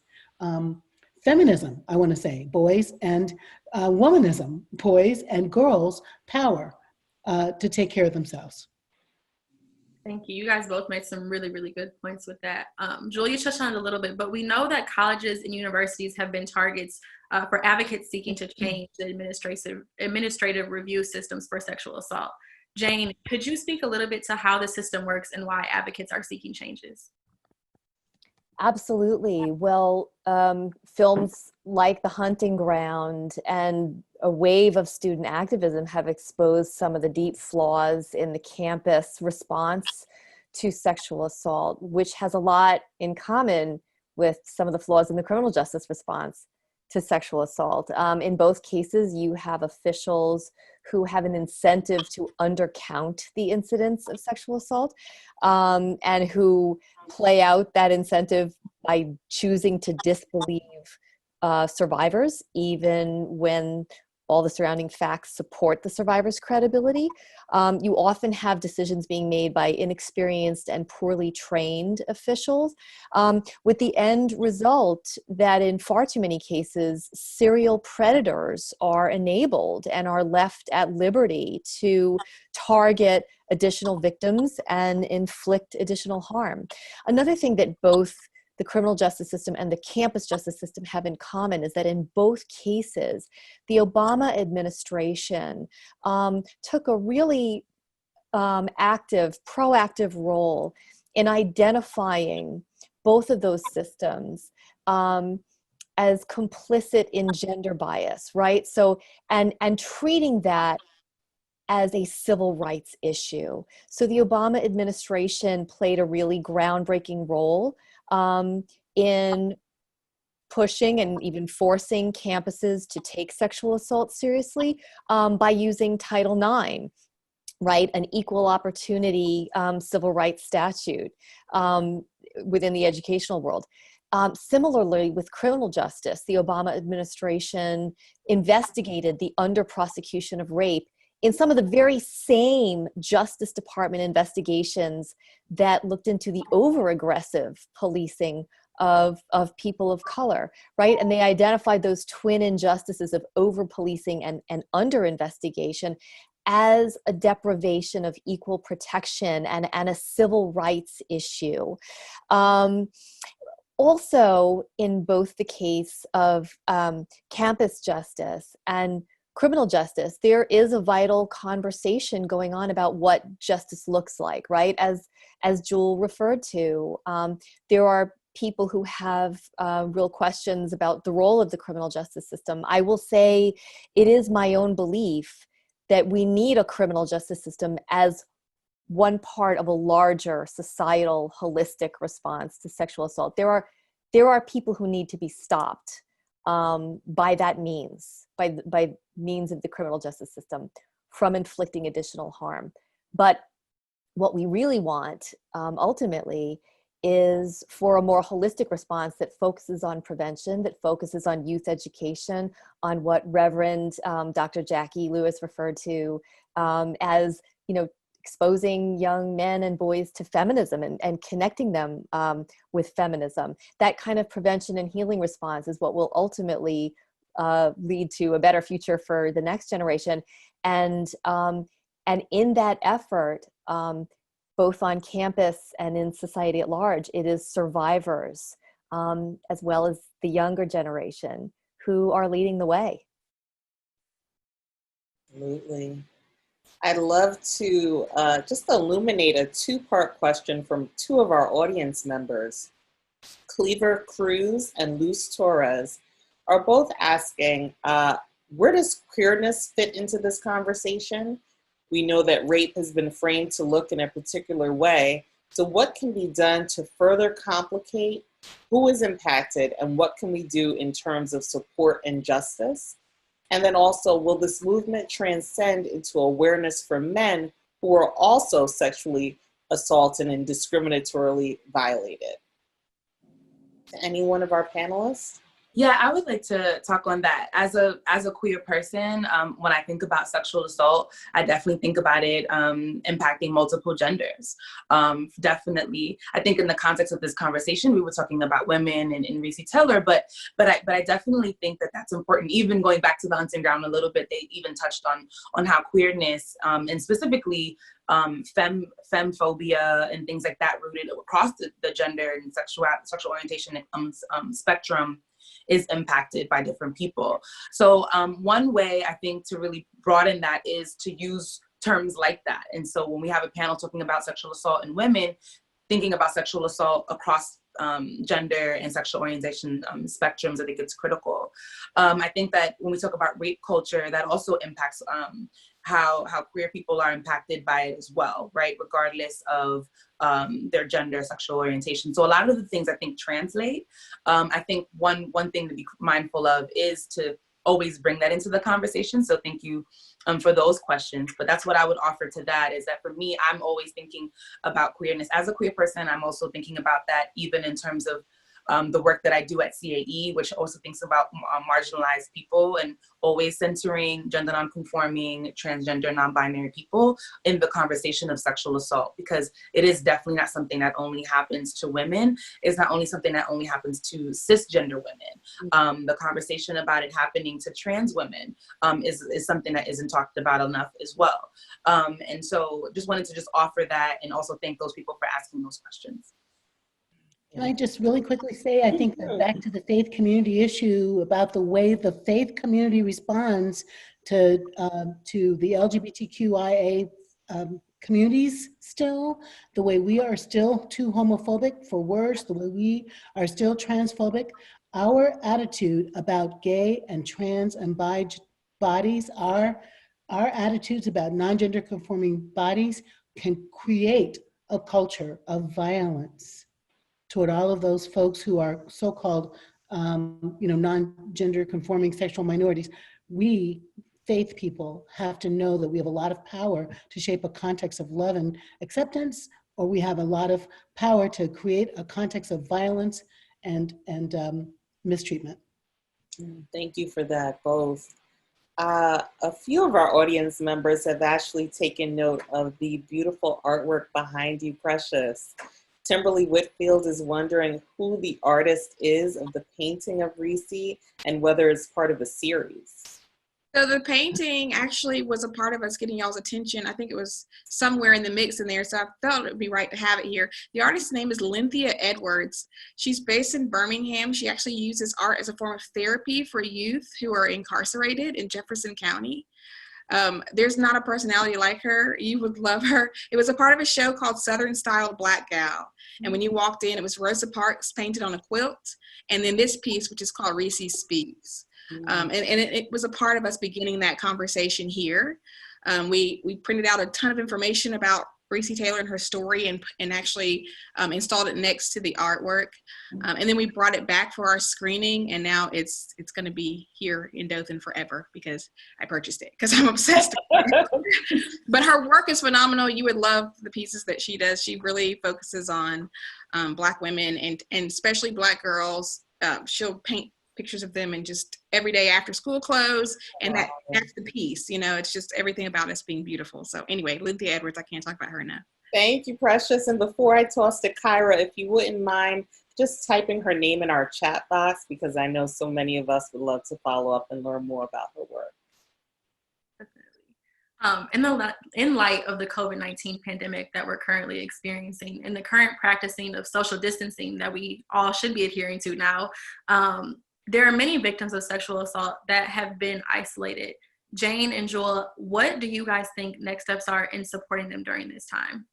Speaker 5: feminism, I want to say, boys, and womanism, boys and girls' power to take care of themselves.
Speaker 2: Thank you. You guys both made some really, really good points with that. Julia touched on it a little bit, but we know that colleges and universities have been targets for advocates seeking to change the administrative review systems for sexual assault. Jane, could you speak a little bit to how the system works and why advocates are seeking changes?
Speaker 8: Absolutely. Well, films like The Hunting Ground and a wave of student activism have exposed some of the deep flaws in the campus response to sexual assault, which has a lot in common with some of the flaws in the criminal justice response to sexual assault. In both cases, you have officials who have an incentive to undercount the incidence of sexual assault, and who play out that incentive by choosing to disbelieve survivors, even when all the surrounding facts support the survivor's credibility. You often have decisions being made by inexperienced and poorly trained officials, with the end result that in far too many cases, serial predators are enabled and are left at liberty to target additional victims and inflict additional harm. Another thing that both the criminal justice system and the campus justice system have in common is that in both cases, the Obama administration took a really active, proactive role in identifying both of those systems as complicit in gender bias, right? So, and treating that as a civil rights issue. So the Obama administration played a really groundbreaking role in pushing and even forcing campuses to take sexual assault seriously by using Title IX, right? An equal opportunity civil rights statute within the educational world. Similarly, with criminal justice, the Obama administration investigated the under-prosecution of rape in some of the very same Justice Department investigations that looked into the over-aggressive policing of people of color, right? And they identified those twin injustices of over-policing and under-investigation as a deprivation of equal protection and a civil rights issue. Also, in both the case of campus justice and criminal justice, there is a vital conversation going on about what justice looks like, right? As Jewel referred to, there are people who have real questions about the role of the criminal justice system. I will say it is my own belief that we need a criminal justice system as one part of a larger societal holistic response to sexual assault. There are people who need to be stopped by that means, by means of the criminal justice system, from inflicting additional harm. But what we really want ultimately is for a more holistic response that focuses on prevention, that focuses on youth education, on what Reverend Dr. Jackie Lewis referred to as, exposing young men and boys to feminism and connecting them with feminism. That kind of prevention and healing response is what will ultimately lead to a better future for the next generation. And in that effort, both on campus and in society at large, it is survivors, as well as the younger generation, who are leading the way.
Speaker 1: Absolutely. I'd love to just illuminate a two-part question from two of our audience members. Cleaver Cruz and Luz Torres are both asking, where does queerness fit into this conversation? We know that rape has been framed to look in a particular way. So what can be done to further complicate who is impacted, and what can we do in terms of support and justice? And then also, will this movement transcend into awareness for men who are also sexually assaulted and discriminatorily violated? Any one of our panelists?
Speaker 7: Yeah, I would like to talk on that. As a queer person, when I think about sexual assault, I definitely think about it impacting multiple genders. Definitely, I think in the context of this conversation, we were talking about women and Recy Taylor, but I definitely think that that's important. Even going back to the hunting ground a little bit, they even touched on how queerness and specifically femphobia and things like that rooted across the gender and sexual orientation spectrum is impacted by different people. So one way I think to really broaden that is to use terms like that. And so when we have a panel talking about sexual assault in women, thinking about sexual assault across gender and sexual orientation spectrums, I think it's critical. I think that when we talk about rape culture, that also impacts how queer people are impacted by it as well, right? Regardless of their gender, sexual orientation. So a lot of the things I think translate. I think one thing to be mindful of is to always bring that into the conversation. So thank you for those questions. But that's what I would offer to that, is that for me, I'm always thinking about queerness. As a queer person, I'm also thinking about that even in terms of the work that I do at CAE, which also thinks about marginalized people and always centering gender nonconforming, transgender, non-binary people in the conversation of sexual assault, because it is definitely not something that only happens to women. It's not only something that only happens to cisgender women. The conversation about it happening to trans women is something that isn't talked about enough as well. And so just wanted to just offer that and also thank those people for asking those questions.
Speaker 5: Can I just really quickly say, I think that back to the faith community issue about the way the faith community responds to the LGBTQIA communities still, the way we are still too homophobic for words, the way we are still transphobic. Our attitude about gay and trans and bi bodies, our attitudes about non-gender conforming bodies can create a culture of violence toward all of those folks who are so-called, non-gender conforming sexual minorities. We, faith people, have to know that we have a lot of power to shape a context of love and acceptance, or we have a lot of power to create a context of violence and mistreatment.
Speaker 1: Thank you for that, both. A few of our audience members have actually taken note of the beautiful artwork behind you, Precious. Timberly Whitfield is wondering who the artist is of the painting of Recy and whether it's part of a series.
Speaker 4: So the painting actually was a part of us getting y'all's attention. I think it was somewhere in the mix in there, so I felt it would be right to have it here. The artist's name is Lynthia Edwards. She's based in Birmingham. She actually uses art as a form of therapy for youth who are incarcerated in Jefferson County. There's not a personality like her. You would love her. It was a part of a show called Southern Styled Black Gal. And when you walked in, it was Rosa Parks painted on a quilt. And then this piece, which is called Recy Speaks. And it was a part of us beginning that conversation here. We printed out a ton of information about Recy Taylor and her story and actually installed it next to the artwork. And then we brought it back for our screening, and now it's going to be here in Dothan forever because I purchased it because I'm obsessed with it. But her work is phenomenal. You would love the pieces that she does. She really focuses on Black women and especially Black girls. She'll paint pictures of them in just everyday after school clothes, and that's the piece, it's just everything about us being beautiful. So anyway, Lynthia Edwards, I can't talk about her enough.
Speaker 1: Thank you, Precious. And before I toss to KYRA, if you wouldn't mind just typing her name in our chat box, because I know so many of us would love to follow up and learn more about her work.
Speaker 2: In light of the COVID-19 pandemic that we're currently experiencing and the current practicing of social distancing that we all should be adhering to now, there are many victims of sexual assault that have been isolated. Jane and Joel, what do you guys think next steps are in supporting them during this time?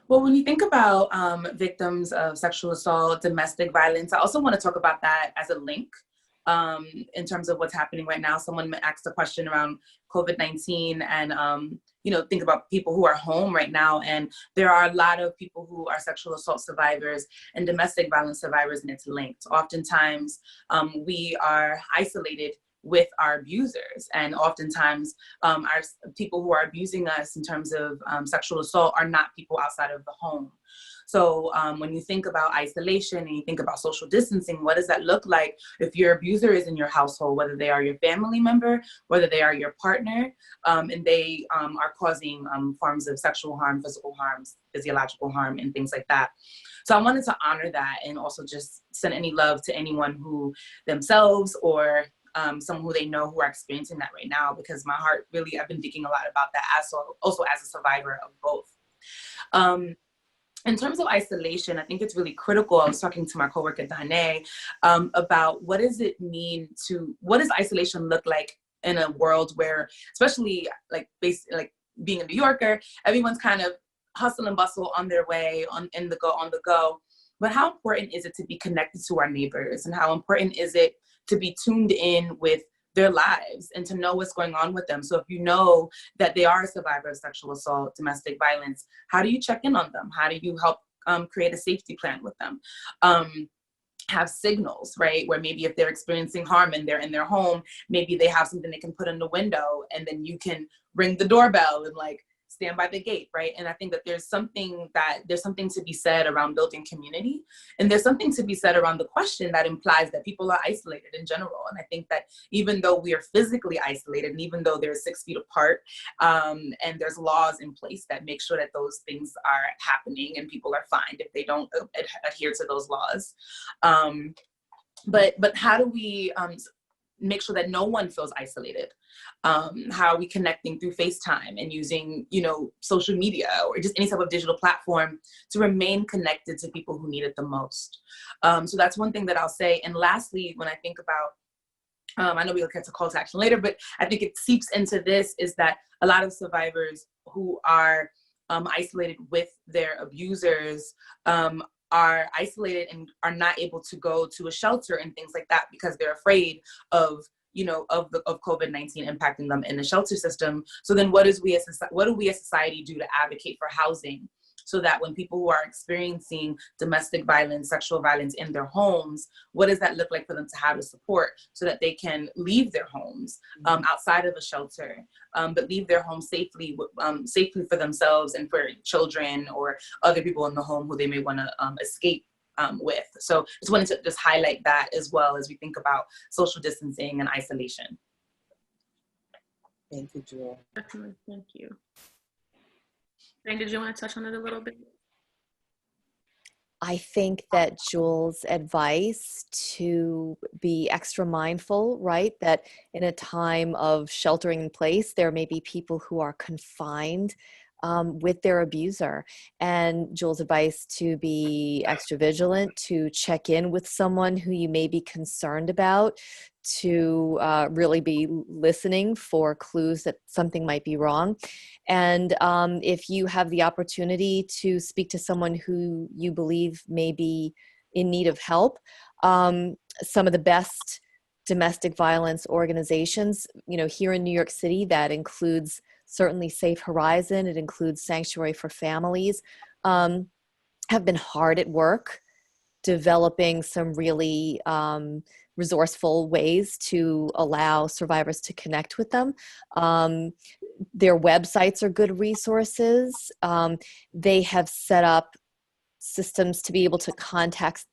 Speaker 7: Well, when you think about victims of sexual assault, domestic violence, I also want to talk about that as a link in terms of what's happening right now. Someone asked a question around COVID-19 and think about people who are home right now. And there are a lot of people who are sexual assault survivors and domestic violence survivors, and it's linked. Oftentimes, we are isolated with our abusers. And oftentimes our people who are abusing us in terms of sexual assault are not people outside of the home. So when you think about isolation and you think about social distancing, what does that look like if your abuser is in your household, whether they are your family member, whether they are your partner, and they are causing forms of sexual harm, physical harms, physiological harm, and things like that. So I wanted to honor that and also just send any love to anyone who themselves or someone who they know who are experiencing that right now, because my heart really, I've been thinking a lot about that also as a survivor of both. In terms of isolation, I think it's really critical. I was talking to my coworker, Danae, about what does isolation look like in a world where, especially like being a New Yorker, everyone's kind of hustle and bustle on their way, on the go. But how important is it to be connected to our neighbors? And how important is it to be tuned in with their lives and to know what's going on with them? So if you know that they are a survivor of sexual assault, domestic violence, how do you check in on them? How do you help create a safety plan with them? Have signals, right? Where maybe if they're experiencing harm and they're in their home, maybe they have something they can put in the window, and then you can ring the doorbell and like stand by the gate, right? And I think that there's something to be said around building community, and there's something to be said around the question that implies that people are isolated in general. And I think that even though we are physically isolated, and even though they're 6 feet apart, and there's laws in place that make sure that those things are happening and people are fined if they don't adhere to those laws. But how do we make sure that no one feels isolated? How are we connecting through FaceTime and using, social media or just any type of digital platform to remain connected to people who need it the most? So that's one thing that I'll say. And lastly, when I think about, I know we'll get to call to action later, but I think it seeps into this, is that a lot of survivors who are isolated with their abusers are isolated and are not able to go to a shelter and things like that because they're afraid of COVID-19 impacting them in the shelter system. So then what do we as society do to advocate for housing, so that when people who are experiencing domestic violence, sexual violence in their homes, what does that look like for them to have the support so that they can leave their homes outside of a shelter, but leave their home safely for themselves and for children or other people in the home who they may want to escape with. So just wanted to just highlight that as well as we think about social distancing and isolation.
Speaker 1: Thank you, Jewel.
Speaker 2: Definitely, thank you. Jane, did you want to touch on it a little bit?
Speaker 8: I think that Jewel's advice to be extra mindful, right? That in a time of sheltering in place, there may be people who are confined with their abuser. And Jewel's advice to be extra vigilant, to check in with someone who you may be concerned about, to really be listening for clues that something might be wrong. And if you have the opportunity to speak to someone who you believe may be in need of help, some of the best domestic violence organizations, here in New York City, that includes certainly Safe Horizon, it includes Sanctuary for Families, have been hard at work developing some really resourceful ways to allow survivors to connect with them. Their websites are good resources. They have set up systems to be able to contact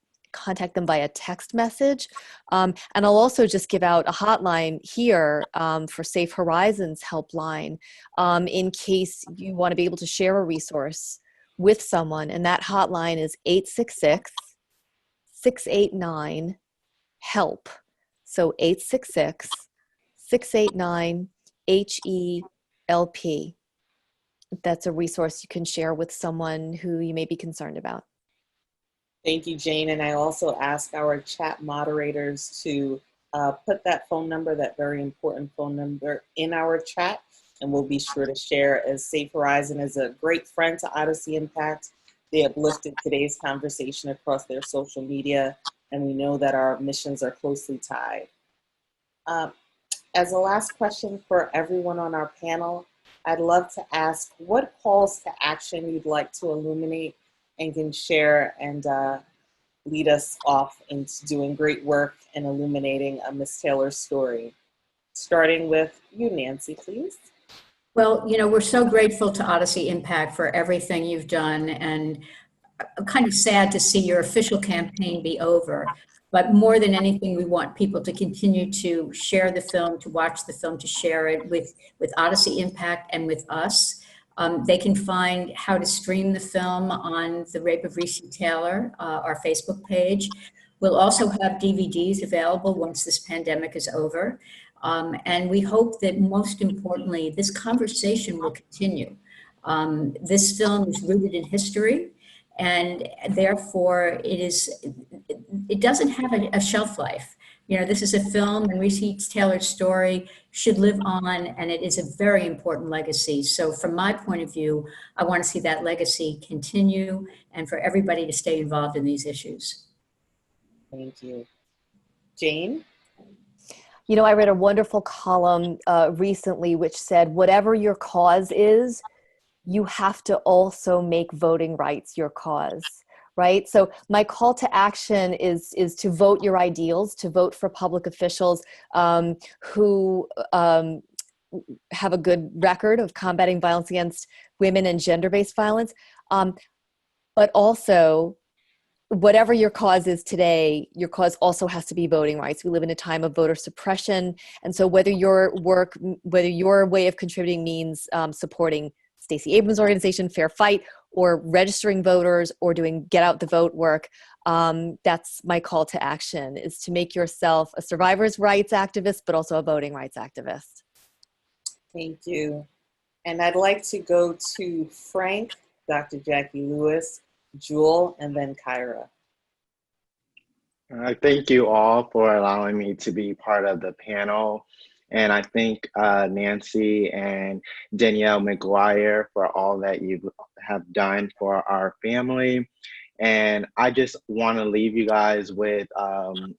Speaker 8: them via text message. And I'll also just give out a hotline here for Safe Horizons helpline in case you want to be able to share a resource with someone. And that hotline is 866-689-HELP. So 866-689-HELP. That's a resource you can share with someone who you may be concerned about.
Speaker 1: Thank you, Jane. And I also ask our chat moderators to put that phone number, that very important phone number, in our chat, and we'll be sure to share, as Safe Horizon is a great friend to Odyssey Impact. They have lifted today's conversation across their social media, and we know that our missions are closely tied. As a last question for everyone on our panel, I'd love to ask what calls to action you'd like to illuminate and can share and lead us off into doing great work and illuminating Miss Taylor's story. starting with you, Nancy, please.
Speaker 3: Well, we're so grateful to Odyssey Impact for everything you've done, and I'm kind of sad to see your official campaign be over. But more than anything, we want people to continue to share the film, to watch the film, to share it with Odyssey Impact and with us. They can find how to stream the film on The Rape of Recy Taylor, our Facebook page. We'll also have DVDs available once this pandemic is over. And we hope that, most importantly, this conversation will continue. This film is rooted in history, and therefore it doesn't have a shelf life. This is a film, and Recy Taylor's story should live on, and it is a very important legacy. So from my point of view, I want to see that legacy continue, and for everybody to stay involved in these issues.
Speaker 1: Thank you. Jane?
Speaker 8: I read a wonderful column recently which said, whatever your cause is, you have to also make voting rights your cause, right? So my call to action is to vote your ideals, to vote for public officials who have a good record of combating violence against women and gender-based violence, but also, whatever your cause is today, your cause also has to be voting rights. We live in a time of voter suppression. And so whether your way of contributing means supporting Stacey Abrams' organization, Fair Fight, or registering voters, or doing get out the vote work, that's my call to action, is to make yourself a survivors' rights activist, but also a voting rights activist.
Speaker 1: Thank you. And I'd like to go to Frank, Dr. Jackie Lewis, Jewel, and then KYRA.
Speaker 6: Thank you all for allowing me to be part of the panel. And I thank Nancy and Danielle McGuire for all that you have done for our family. And I just want to leave you guys with,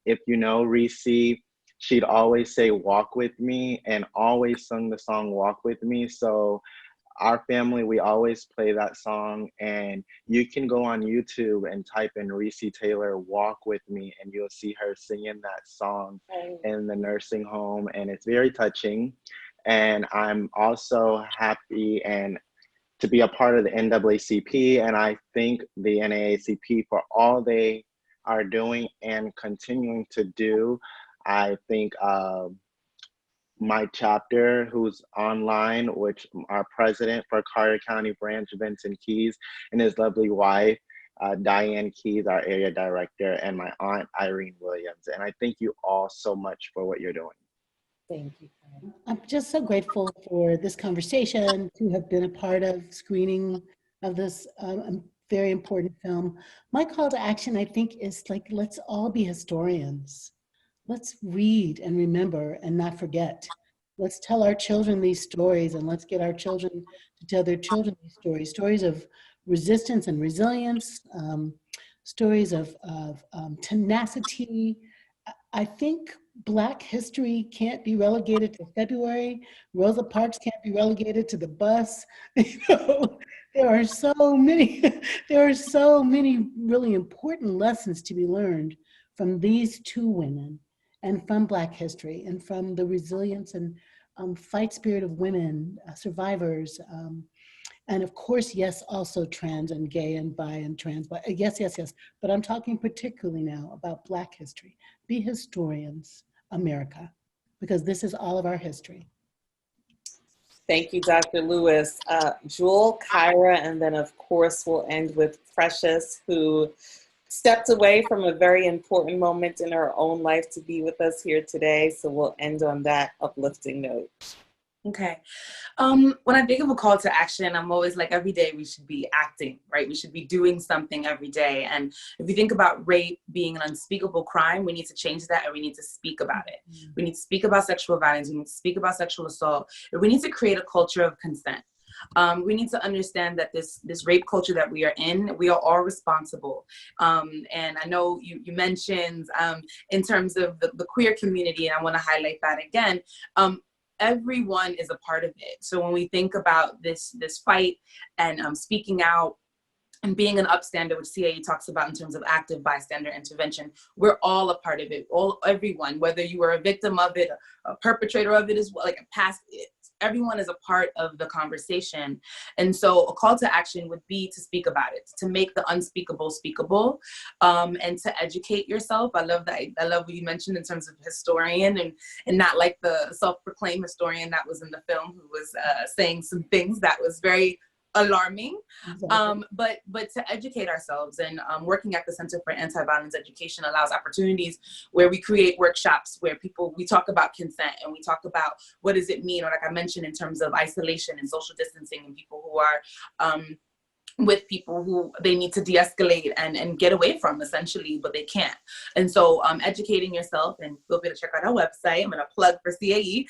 Speaker 6: if you know Recy, she'd always say, walk with me, and always sung the song, Walk With Me. So our family, we always play that song, and you can go on YouTube and type in Recy Taylor Walk With Me, and you'll see her singing that song in the nursing home, and it's very touching. And I'm also happy and to be a part of the NAACP, and I thank the NAACP for all they are doing and continuing to do. I think my chapter, who's online, which our president for Collier County branch, Vincent Keys, and his lovely wife, Diane Keys, our area director, and my aunt, Irene Williams. And I thank you all so much for what you're doing.
Speaker 1: Thank you.
Speaker 5: I'm just so grateful for this conversation, to have been a part of screening of this very important film. My call to action, I think, is like, let's all be historians. Let's read and remember and not forget. Let's tell our children these stories, and let's get our children to tell their children these stories. Stories of resistance and resilience, stories of tenacity. I think Black history can't be relegated to February. Rosa Parks can't be relegated to the bus. There are so many really important lessons to be learned from these two women, and from Black history, and from the resilience and fight spirit of women, survivors, and of course, yes, also trans and gay and bi and trans, but yes. But I'm talking particularly now about Black history. Be historians, America, because this is all of our history.
Speaker 1: Thank you, Dr. Lewis. Jewel, KYRA, and then of course we'll end with Precious, who stepped away from a very important moment in her own life to be with us here today. So we'll end on that uplifting note.
Speaker 7: Okay. When I think of a call to action, I'm always like, every day we should be acting, right? We should be doing something every day. And if you think about rape being an unspeakable crime, we need to change that, and we need to speak about it. We need to speak about sexual violence. We need to speak about sexual assault. And we need to create a culture of consent. We need to understand that this rape culture that we are in, we are all responsible. And I know you mentioned in terms of the queer community, and I want to highlight that again, everyone is a part of it. So when we think about this fight and speaking out, and being an upstander, which CAE talks about in terms of active bystander intervention. We're all a part of it, everyone, whether you were a victim of it, a perpetrator of it as well, like a past, everyone is a part of the conversation. And so a call to action would be to speak about it, to make the unspeakable speakable, and to educate yourself. I love that. I love what you mentioned in terms of historian, and not like the self-proclaimed historian that was in the film who was saying some things that was very alarming.
Speaker 5: Exactly.
Speaker 7: But to educate ourselves, and working at the Center for Anti-Violence Education allows opportunities where we create workshops where we talk about consent, and we talk about what does it mean, or like I mentioned, in terms of isolation and social distancing, and people who are with people who they need to de-escalate and get away from, essentially, but they can't. And so educating yourself, and feel free to check out our website. I'm going to plug for CAE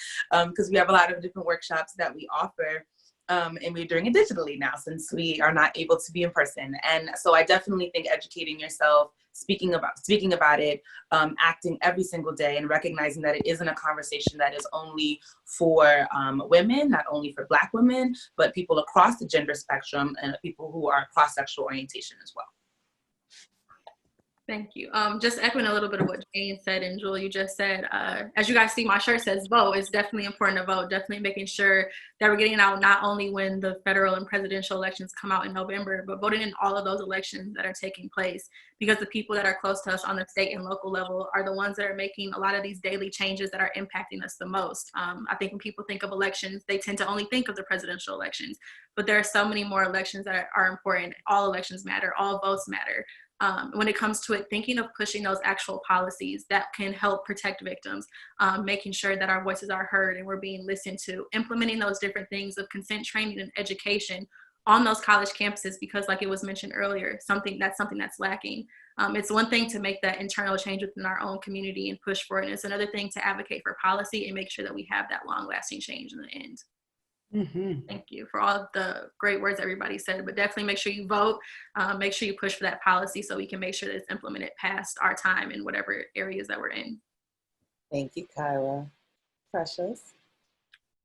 Speaker 7: because we have a lot of different workshops that we offer. And we're doing it digitally now since we are not able to be in person. And so I definitely think educating yourself, speaking about it, acting every single day, and recognizing that it isn't a conversation that is only for women, not only for Black women, but people across the gender spectrum and people who are cross-sexual orientation as well.
Speaker 2: Thank you. Just echoing a little bit of what Jane said and Jewel, you just said, as you guys see, my shirt says vote. It's definitely important to vote, definitely making sure that we're getting out not only when the federal and presidential elections come out in November, but voting in all of those elections that are taking place, because the people that are close to us on the state and local level are the ones that are making a lot of these daily changes that are impacting us the most. I think when people think of elections, they tend to only think of the presidential elections, but there are so many more elections that are important. All elections matter, all votes matter. When it comes to it, thinking of pushing those actual policies that can help protect victims, making sure that our voices are heard and we're being listened to, implementing those different things of consent training and education on those college campuses, because like it was mentioned earlier, something that's lacking. It's one thing to make that internal change within our own community and push for it. And it's another thing to advocate for policy and make sure that we have that long lasting change in the end.
Speaker 5: Mm-hmm.
Speaker 2: Thank you for all of the great words everybody said, but definitely make sure you vote, make sure you push for that policy so we can make sure that it's implemented past our time in whatever areas that we're in.
Speaker 1: Thank you, KYRA. Precious.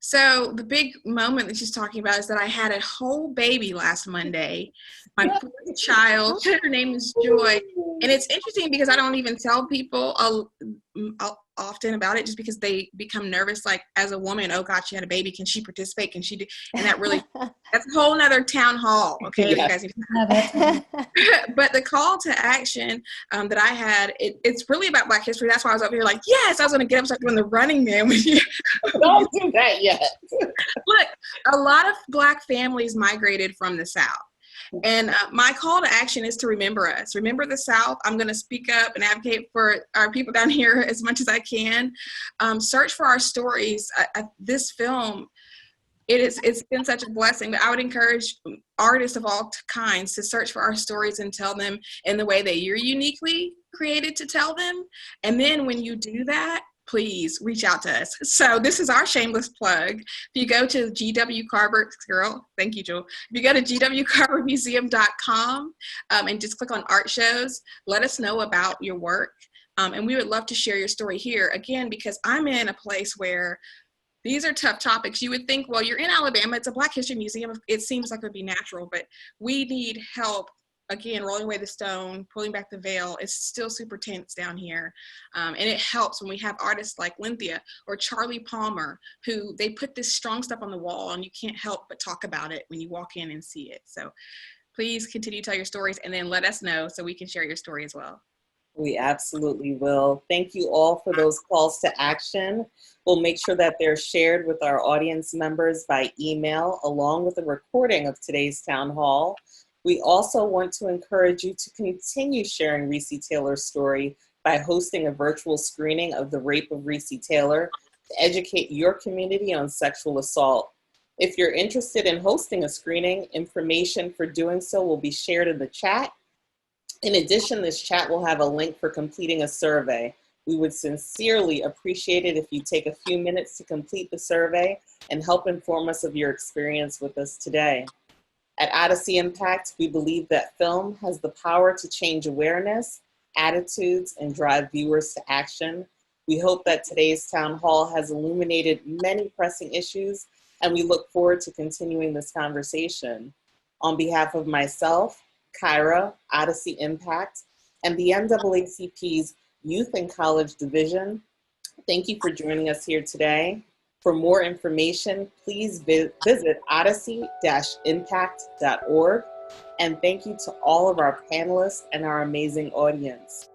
Speaker 4: So the big moment that she's talking about is that I had a whole baby last Monday. My fourth child, her name is Joy. And it's interesting because I don't even tell people often about it, just because they become nervous, like as a woman, oh God, she had a baby. Can she participate? Can she do? And that really, that's a whole nother town hall. Okay.
Speaker 1: Yes.
Speaker 4: You guys need to but the call to action that I had, it's really about Black history. That's why I was up here like, yes, I was going to get up, start doing the Running Man with you.
Speaker 1: Don't do that yet.
Speaker 4: Look, a lot of Black families migrated from the South. And my call to action is to remember us. Remember the South. I'm going to speak up and advocate for our people down here as much as I can. Search for our stories. This film, it's been such a blessing. But I would encourage artists of all kinds to search for our stories and tell them in the way that you're uniquely created to tell them. And then when you do that, please reach out to us. So this is our shameless plug. If you go to GW Carver, girl, thank you, Jewel. If you go to gwcarvermuseum.com and just click on art shows, let us know about your work. And we would love to share your story here. Again, because I'm in a place where these are tough topics. You would think, well, you're in Alabama, it's a Black History Museum. It seems like it would be natural, but we need help. Again, rolling away the stone, pulling back the veil. It's still super tense down here. And it helps when we have artists like Lynthia or Charlie Palmer, who they put this strong stuff on the wall and you can't help but talk about it when you walk in and see it. So please continue to tell your stories and then let us know so we can share your story as well.
Speaker 1: We absolutely will. Thank you all for those calls to action. We'll make sure that they're shared with our audience members by email, along with a recording of today's town hall. We also want to encourage you to continue sharing Recy Taylor's story by hosting a virtual screening of The Rape of Recy Taylor to educate your community on sexual assault. If you're interested in hosting a screening, information for doing so will be shared in the chat. In addition, this chat will have a link for completing a survey. We would sincerely appreciate it if you take a few minutes to complete the survey and help inform us of your experience with us today. At Odyssey Impact, we believe that film has the power to change awareness, attitudes, and drive viewers to action. We hope that today's town hall has illuminated many pressing issues, and we look forward to continuing this conversation. On behalf of myself, KYRA, Odyssey Impact, and the NAACP's Youth and College Division, thank you for joining us here today. For more information, please visit odyssey-impact.org. And thank you to all of our panelists and our amazing audience.